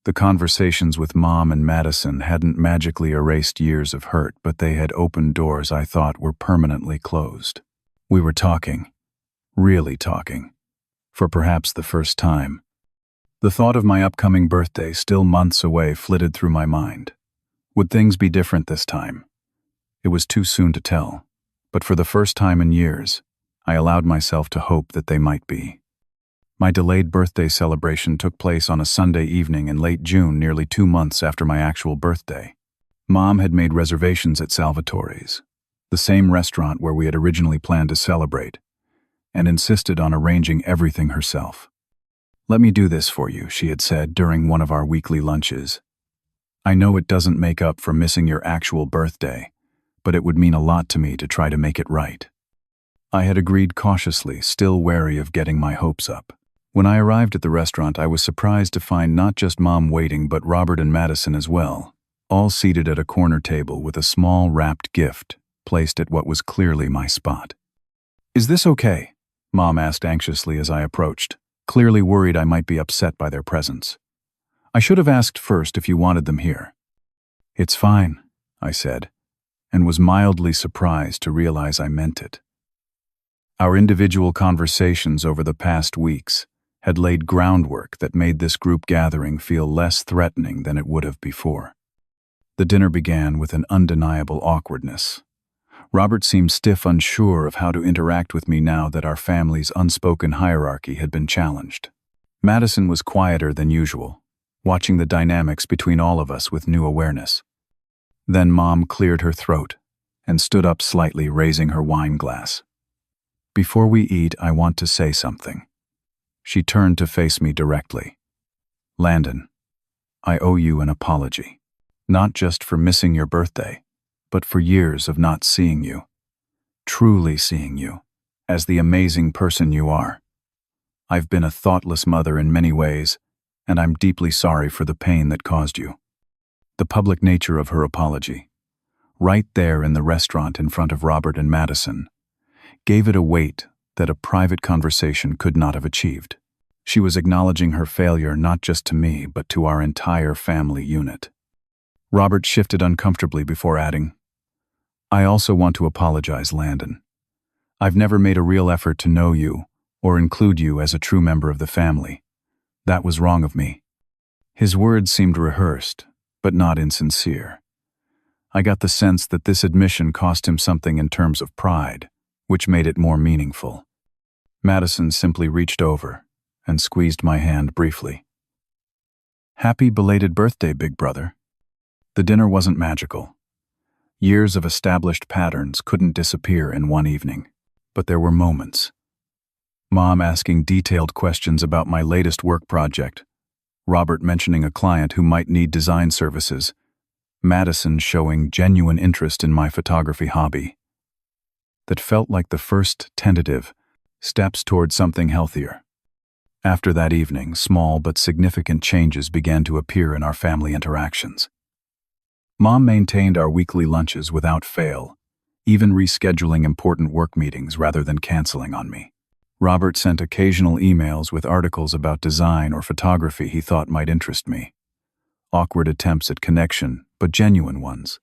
The conversations with Mom and Madison hadn't magically erased years of hurt, but they had opened doors I thought were permanently closed. We were talking, really talking, for perhaps the first time. The thought of my upcoming birthday, still months away, flitted through my mind. Would things be different this time? It was too soon to tell, but for the first time in years, I allowed myself to hope that they might be. My delayed birthday celebration took place on a Sunday evening in late June, nearly 2 months after my actual birthday. Mom had made reservations at Salvatore's, the same restaurant where we had originally planned to celebrate, and insisted on arranging everything herself. "Let me do this for you," she had said during one of our weekly lunches. "I know it doesn't make up for missing your actual birthday, but it would mean a lot to me to try to make it right." I had agreed cautiously, still wary of getting my hopes up. When I arrived at the restaurant, I was surprised to find not just Mom waiting, but Robert and Madison as well, all seated at a corner table with a small wrapped gift placed at what was clearly my spot. "Is this okay?" Mom asked anxiously as I approached, clearly worried I might be upset by their presence. "I should have asked first if you wanted them here." "It's fine," I said, and was mildly surprised to realize I meant it. Our individual conversations over the past weeks had laid groundwork that made this group gathering feel less threatening than it would have before. The dinner began with an undeniable awkwardness. Robert seemed stiff, unsure of how to interact with me now that our family's unspoken hierarchy had been challenged. Madison was quieter than usual, watching the dynamics between all of us with new awareness. Then Mom cleared her throat and stood up slightly, raising her wine glass. "Before we eat, I want to say something." She turned to face me directly. "Landon, I owe you an apology. Not just for missing your birthday, but for years of not seeing you, truly seeing you, as the amazing person you are. I've been a thoughtless mother in many ways, and I'm deeply sorry for the pain that caused you." The public nature of her apology, right there in the restaurant in front of Robert and Madison, gave it a weight that a private conversation could not have achieved. She was acknowledging her failure not just to me, but to our entire family unit. Robert shifted uncomfortably before adding, "I also want to apologize, Landon. I've never made a real effort to know you or include you as a true member of the family. That was wrong of me." His words seemed rehearsed, but not insincere. I got the sense that this admission cost him something in terms of pride, which made it more meaningful. Madison simply reached over and squeezed my hand briefly. "Happy belated birthday, big brother." The dinner wasn't magical. Years of established patterns couldn't disappear in one evening, but there were moments. Mom asking detailed questions about my latest work project, Robert mentioning a client who might need design services, Madison showing genuine interest in my photography hobby. That felt like the first tentative steps toward something healthier. After that evening, small but significant changes began to appear in our family interactions. Mom maintained our weekly lunches without fail, even rescheduling important work meetings rather than canceling on me. Robert sent occasional emails with articles about design or photography he thought might interest me. Awkward attempts at connection, but genuine ones.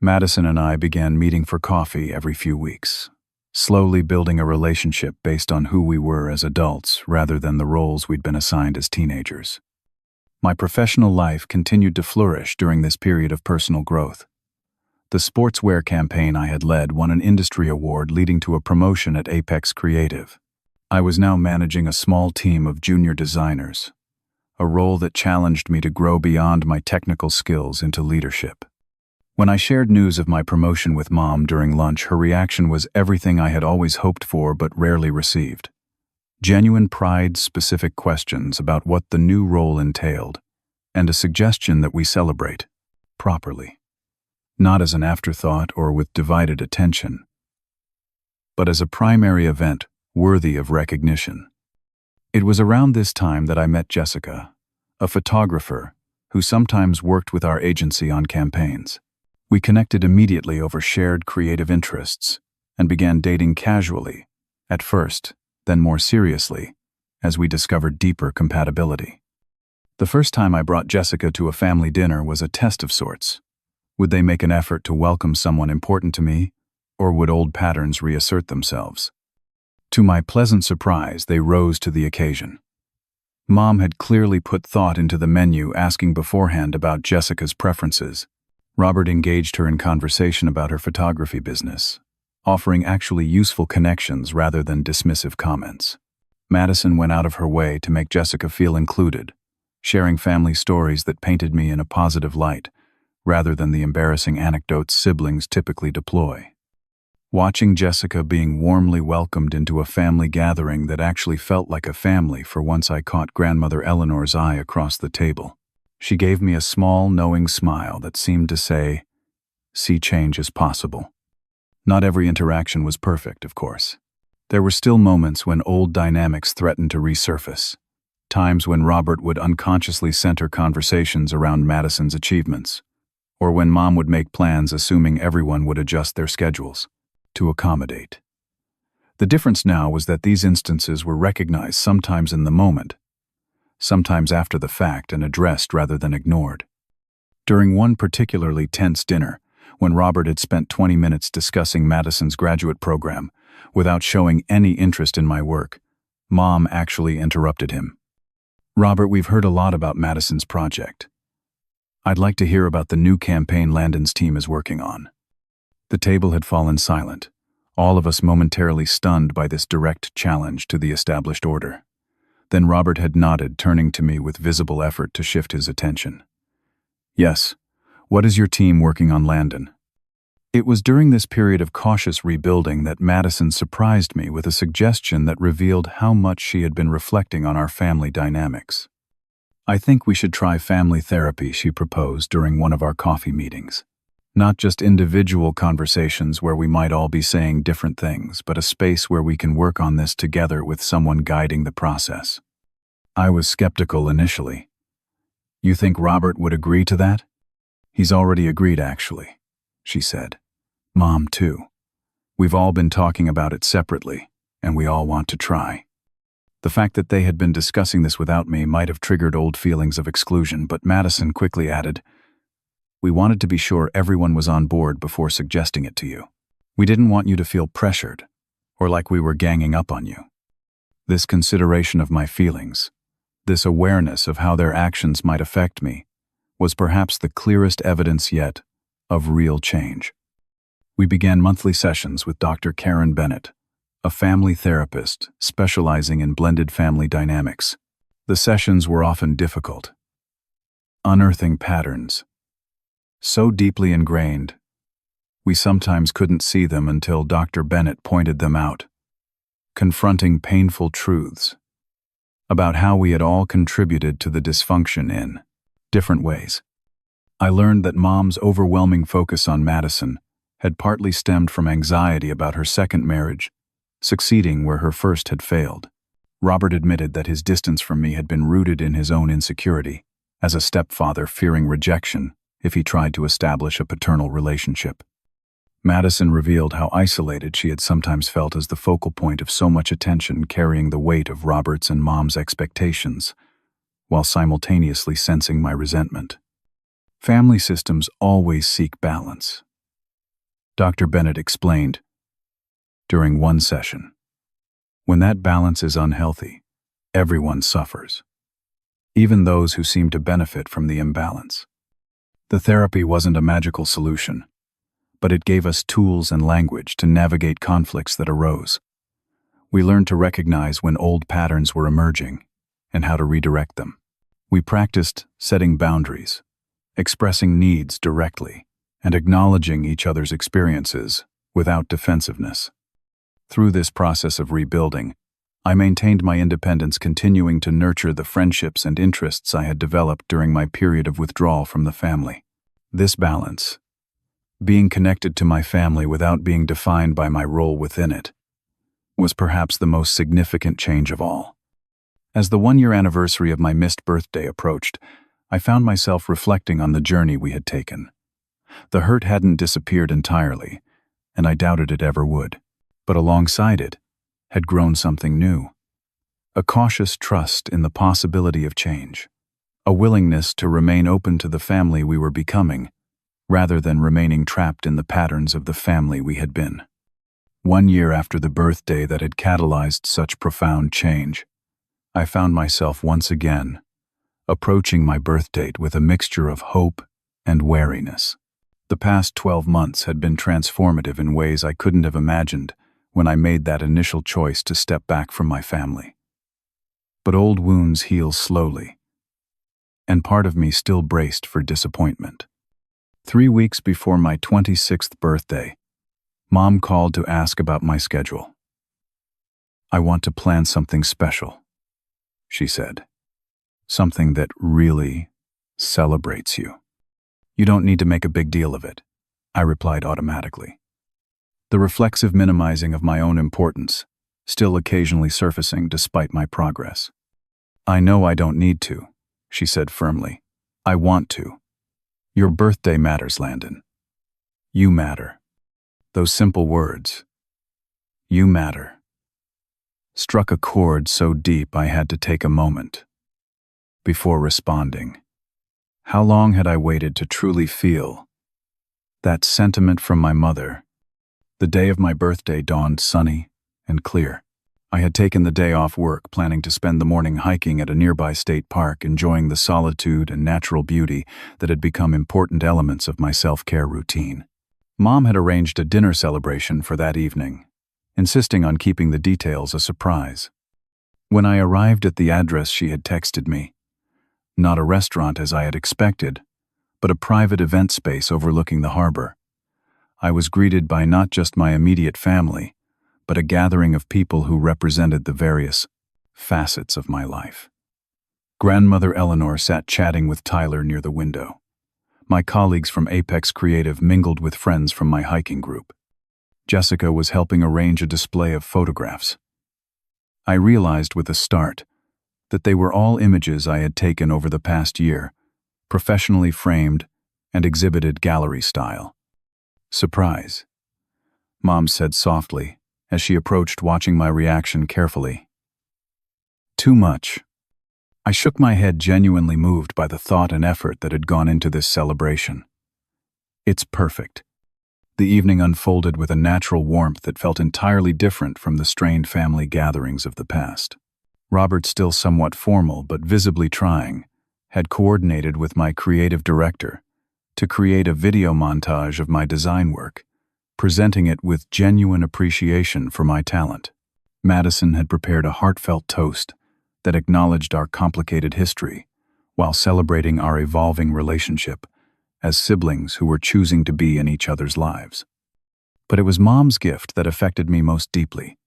Madison and I began meeting for coffee every few weeks, slowly building a relationship based on who we were as adults rather than the roles we'd been assigned as teenagers. My professional life continued to flourish during this period of personal growth. The sportswear campaign I had led won an industry award, leading to a promotion at Apex Creative. I was now managing a small team of junior designers, a role that challenged me to grow beyond my technical skills into leadership. When I shared news of my promotion with Mom during lunch, her reaction was everything I had always hoped for but rarely received. Genuine pride-specific questions about what the new role entailed, and a suggestion that we celebrate properly. not as an afterthought or with divided attention, but as a primary event worthy of recognition. It was around this time that I met Jessica, a photographer who sometimes worked with our agency on campaigns. We connected immediately over shared creative interests and began dating casually, at first, then more seriously, as we discovered deeper compatibility. The first time I brought Jessica to a family dinner was a test of sorts. Would they make an effort to welcome someone important to me, or would old patterns reassert themselves? To my pleasant surprise, they rose to the occasion. Mom had clearly put thought into the menu, asking beforehand about Jessica's preferences. Robert engaged her in conversation about her photography business, offering actually useful connections rather than dismissive comments. Madison went out of her way to make Jessica feel included, sharing family stories that painted me in a positive light, rather than the embarrassing anecdotes siblings typically deploy. Watching Jessica being warmly welcomed into a family gathering that actually felt like a family for once, I caught grandmother Eleanor's eye across the table. She gave me a small, knowing smile that seemed to say, "See, change is possible." Not every interaction was perfect, of course. There were still moments when old dynamics threatened to resurface, times when Robert would unconsciously center conversations around Madison's achievements, or when Mom would make plans assuming everyone would adjust their schedules to accommodate. The difference now was that these instances were recognized sometimes in the moment, sometimes after the fact, and addressed rather than ignored. During one particularly tense dinner, when Robert had spent 20 minutes discussing Madison's graduate program without showing any interest in my work, Mom actually interrupted him. "Robert, we've heard a lot about Madison's project. I'd like to hear about the new campaign Landon's team is working on." The table had fallen silent, all of us momentarily stunned by this direct challenge to the established order. Then Robert had nodded, turning to me with visible effort to shift his attention. "Yes, what is your team working on, Landon?" It was during this period of cautious rebuilding that Madison surprised me with a suggestion that revealed how much she had been reflecting on our family dynamics. "I think we should try family therapy," she proposed during one of our coffee meetings. Not just individual conversations where we might all be saying different things, but a space where we can work on this together with someone guiding the process. I was skeptical initially. "You think Robert would agree to that?" "He's already agreed, actually," she said. "Mom, too. We've all been talking about it separately, and we all want to try." The fact that they had been discussing this without me might have triggered old feelings of exclusion, but Madison quickly added, "We wanted to be sure everyone was on board before suggesting it to you. We didn't want you to feel pressured, or like we were ganging up on you." This consideration of my feelings, this awareness of how their actions might affect me, was perhaps the clearest evidence yet of real change. We began monthly sessions with Dr. Karen Bennett, a family therapist specializing in blended family dynamics. The sessions were often difficult, unearthing patterns so deeply ingrained, we sometimes couldn't see them until Dr. Bennett pointed them out, confronting painful truths about how we had all contributed to the dysfunction in different ways. I learned that Mom's overwhelming focus on Madison had partly stemmed from anxiety about her second marriage, succeeding where her first had failed. Robert admitted that his distance from me had been rooted in his own insecurity, as a stepfather fearing rejection if he tried to establish a paternal relationship. Madison revealed how isolated she had sometimes felt as the focal point of so much attention, carrying the weight of Robert's and Mom's expectations, while simultaneously sensing my resentment. Family systems always seek balance, Dr. Bennett explained during one session. When that balance is unhealthy, everyone suffers, even those who seem to benefit from the imbalance. The therapy wasn't a magical solution, but it gave us tools and language to navigate conflicts that arose. We learned to recognize when old patterns were emerging and how to redirect them. We practiced setting boundaries, expressing needs directly, and acknowledging each other's experiences without defensiveness. Through this process of rebuilding, I maintained my independence, continuing to nurture the friendships and interests I had developed during my period of withdrawal from the family. This balance, Being connected to my family without being defined by my role within it was perhaps the most significant change of all. As the one-year anniversary of my missed birthday approached, I found myself reflecting on the journey we had taken. The hurt hadn't disappeared entirely, and I doubted it ever would. But alongside it had grown something new. A cautious trust in the possibility of change. A willingness to remain open to the family we were becoming, rather than remaining trapped in the patterns of the family we had been. 1 year after the birthday that had catalyzed such profound change, I found myself once again approaching my birthdate with a mixture of hope and wariness. The past 12 months had been transformative in ways I couldn't have imagined when I made that initial choice to step back from my family. But old wounds heal slowly, and part of me still braced for disappointment. 3 weeks before my 26th birthday, Mom called to ask about my schedule. "I want to plan something special," she said. "Something that really celebrates you." "You don't need to make a big deal of it," I replied automatically. The reflexive minimizing of my own importance, still occasionally surfacing despite my progress. "I know I don't need to," she said firmly. "I want to. Your birthday matters, Landon. You matter." Those simple words, "You matter," struck a chord so deep I had to take a moment before responding. How long had I waited to truly feel that sentiment from my mother? The day of my birthday dawned sunny and clear. I had taken the day off work, planning to spend the morning hiking at a nearby state park, enjoying the solitude and natural beauty that had become important elements of my self-care routine. Mom had arranged a dinner celebration for that evening, insisting on keeping the details a surprise. When I arrived at the address she had texted me, not a restaurant as I had expected, but a private event space overlooking the harbor, I was greeted by not just my immediate family, but a gathering of people who represented the various facets of my life. Grandmother Eleanor sat chatting with Tyler near the window. My colleagues from Apex Creative mingled with friends from my hiking group. Jessica was helping arrange a display of photographs. I realized with a start that they were all images I had taken over the past year, professionally framed and exhibited gallery style. "Surprise," Mom said softly as she approached, watching my reaction carefully. "Too much." I shook my head, genuinely moved by the thought and effort that had gone into this celebration. "It's perfect." The evening unfolded with a natural warmth that felt entirely different from the strained family gatherings of the past. Robert, still somewhat formal but visibly trying, had coordinated with my creative director to create a video montage of my design work, presenting it with genuine appreciation for my talent. Madison had prepared a heartfelt toast that acknowledged our complicated history while celebrating our evolving relationship as siblings who were choosing to be in each other's lives. But it was Mom's gift that affected me most deeply.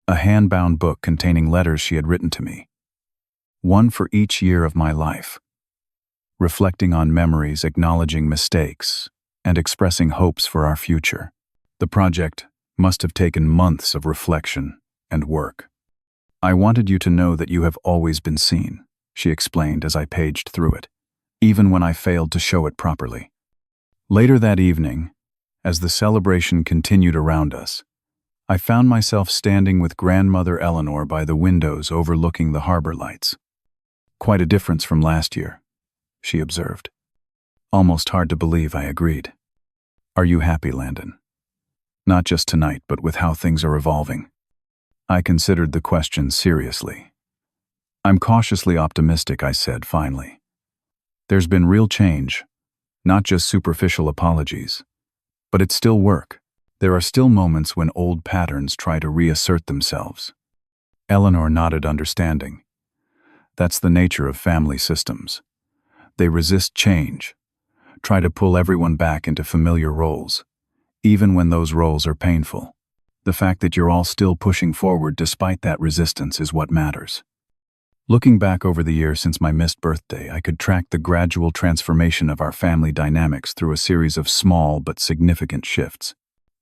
A hand-bound book containing letters she had written to me, one for each year of my life, reflecting on memories, acknowledging mistakes, and expressing hopes for our future. The project must have taken months of reflection and work. "I wanted you to know that you have always been seen," she explained as I paged through it, even when I failed to show it properly. Later that evening, as the celebration continued around us, I found myself standing with Grandmother Eleanor by the windows overlooking the harbor lights. "Quite a difference from last year," she observed. "Almost hard to believe," I agreed. "Are you happy, Landon? Not just tonight, but with how things are evolving?" I considered the question seriously. "I'm cautiously optimistic," I said finally. "There's been real change, not just superficial apologies. But it's still work. There are still moments when old patterns try to reassert themselves." Eleanor nodded understanding. "That's the nature of family systems. They resist change, try to pull everyone back into familiar roles, even when those roles are painful. The fact that you're all still pushing forward despite that resistance is what matters." Looking back over the year since my missed birthday, I could track the gradual transformation of our family dynamics through a series of small but significant shifts.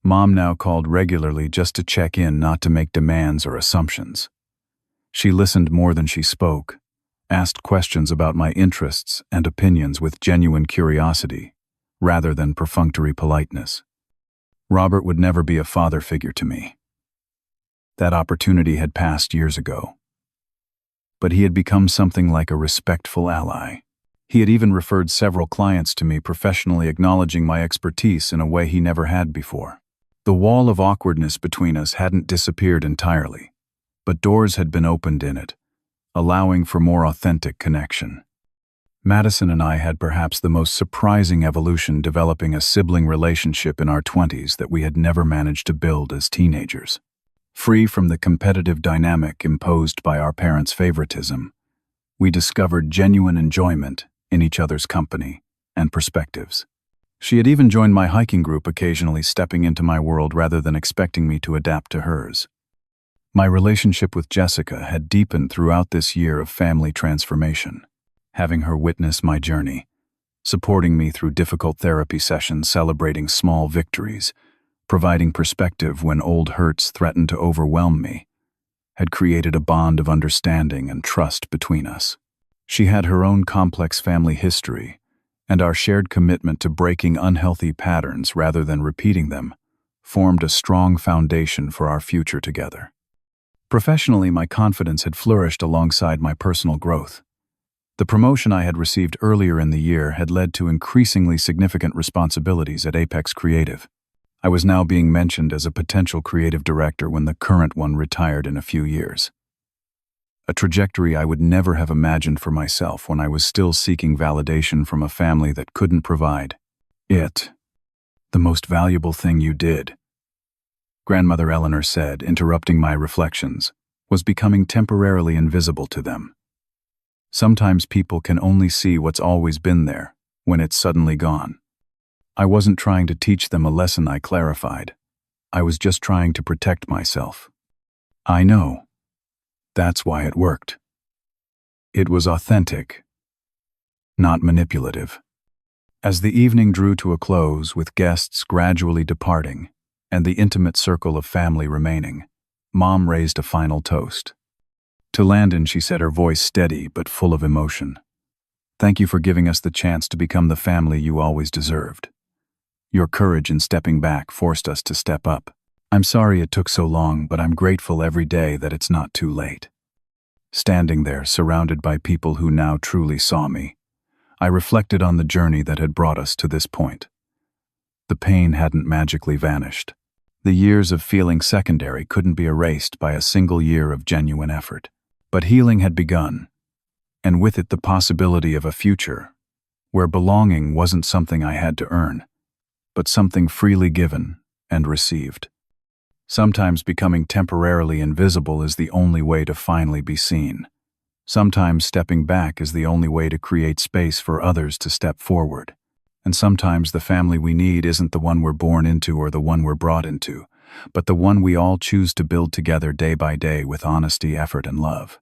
Mom now called regularly just to check in, not to make demands or assumptions. She listened more than she spoke, asked questions about my interests and opinions with genuine curiosity, rather than perfunctory politeness. Robert would never be a father figure to me. That opportunity had passed years ago. But he had become something like a respectful ally. He had even referred several clients to me, professionally acknowledging my expertise in a way he never had before. The wall of awkwardness between us hadn't disappeared entirely, but doors had been opened in it, allowing for more authentic connection. Madison and I had perhaps the most surprising evolution, developing a sibling relationship in our 20s that we had never managed to build as teenagers. Free from the competitive dynamic imposed by our parents' favoritism, we discovered genuine enjoyment in each other's company and perspectives. She had even joined my hiking group, occasionally stepping into my world rather than expecting me to adapt to hers. My relationship with Jessica had deepened throughout this year of family transformation, having her witness my journey, supporting me through difficult therapy sessions, celebrating small victories, providing perspective when old hurts threatened to overwhelm me, had created a bond of understanding and trust between us. She had her own complex family history, and our shared commitment to breaking unhealthy patterns rather than repeating them formed a strong foundation for our future together. Professionally, my confidence had flourished alongside my personal growth. The promotion I had received earlier in the year had led to increasingly significant responsibilities at Apex Creative. I was now being mentioned as a potential creative director when the current one retired in a few years. A trajectory I would never have imagined for myself when I was still seeking validation from a family that couldn't provide it. The most valuable thing you did, Grandmother Eleanor said, interrupting my reflections, was becoming temporarily invisible to them. Sometimes people can only see what's always been there when it's suddenly gone. I wasn't trying to teach them a lesson, I clarified. I was just trying to protect myself. I know. That's why it worked. It was authentic, not manipulative. As the evening drew to a close, with guests gradually departing and the intimate circle of family remaining, Mom raised a final toast. To Landon, she said, her voice steady but full of emotion. Thank you for giving us the chance to become the family you always deserved. Your courage in stepping back forced us to step up. I'm sorry it took so long, but I'm grateful every day that it's not too late. Standing there, surrounded by people who now truly saw me, I reflected on the journey that had brought us to this point. The pain hadn't magically vanished. The years of feeling secondary couldn't be erased by a single year of genuine effort. But healing had begun, and with it the possibility of a future where belonging wasn't something I had to earn, but something freely given and received. Sometimes becoming temporarily invisible is the only way to finally be seen. Sometimes stepping back is the only way to create space for others to step forward. And sometimes the family we need isn't the one we're born into or the one we're brought into, but the one we all choose to build together day by day with honesty, effort, and love.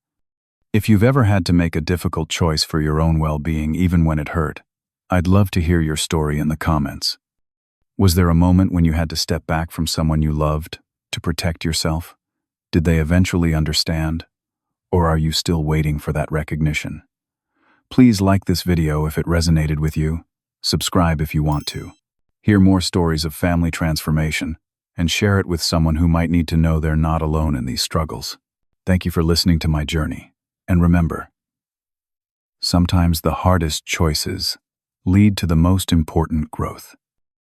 If you've ever had to make a difficult choice for your own well-being, even when it hurt, I'd love to hear your story in the comments. Was there a moment when you had to step back from someone you loved to protect yourself? Did they eventually understand? Or are you still waiting for that recognition? Please like this video if it resonated with you. Subscribe if you want to. Hear more stories of family transformation, and share it with someone who might need to know they're not alone in these struggles. Thank you for listening to my journey. And remember, sometimes the hardest choices lead to the most important growth.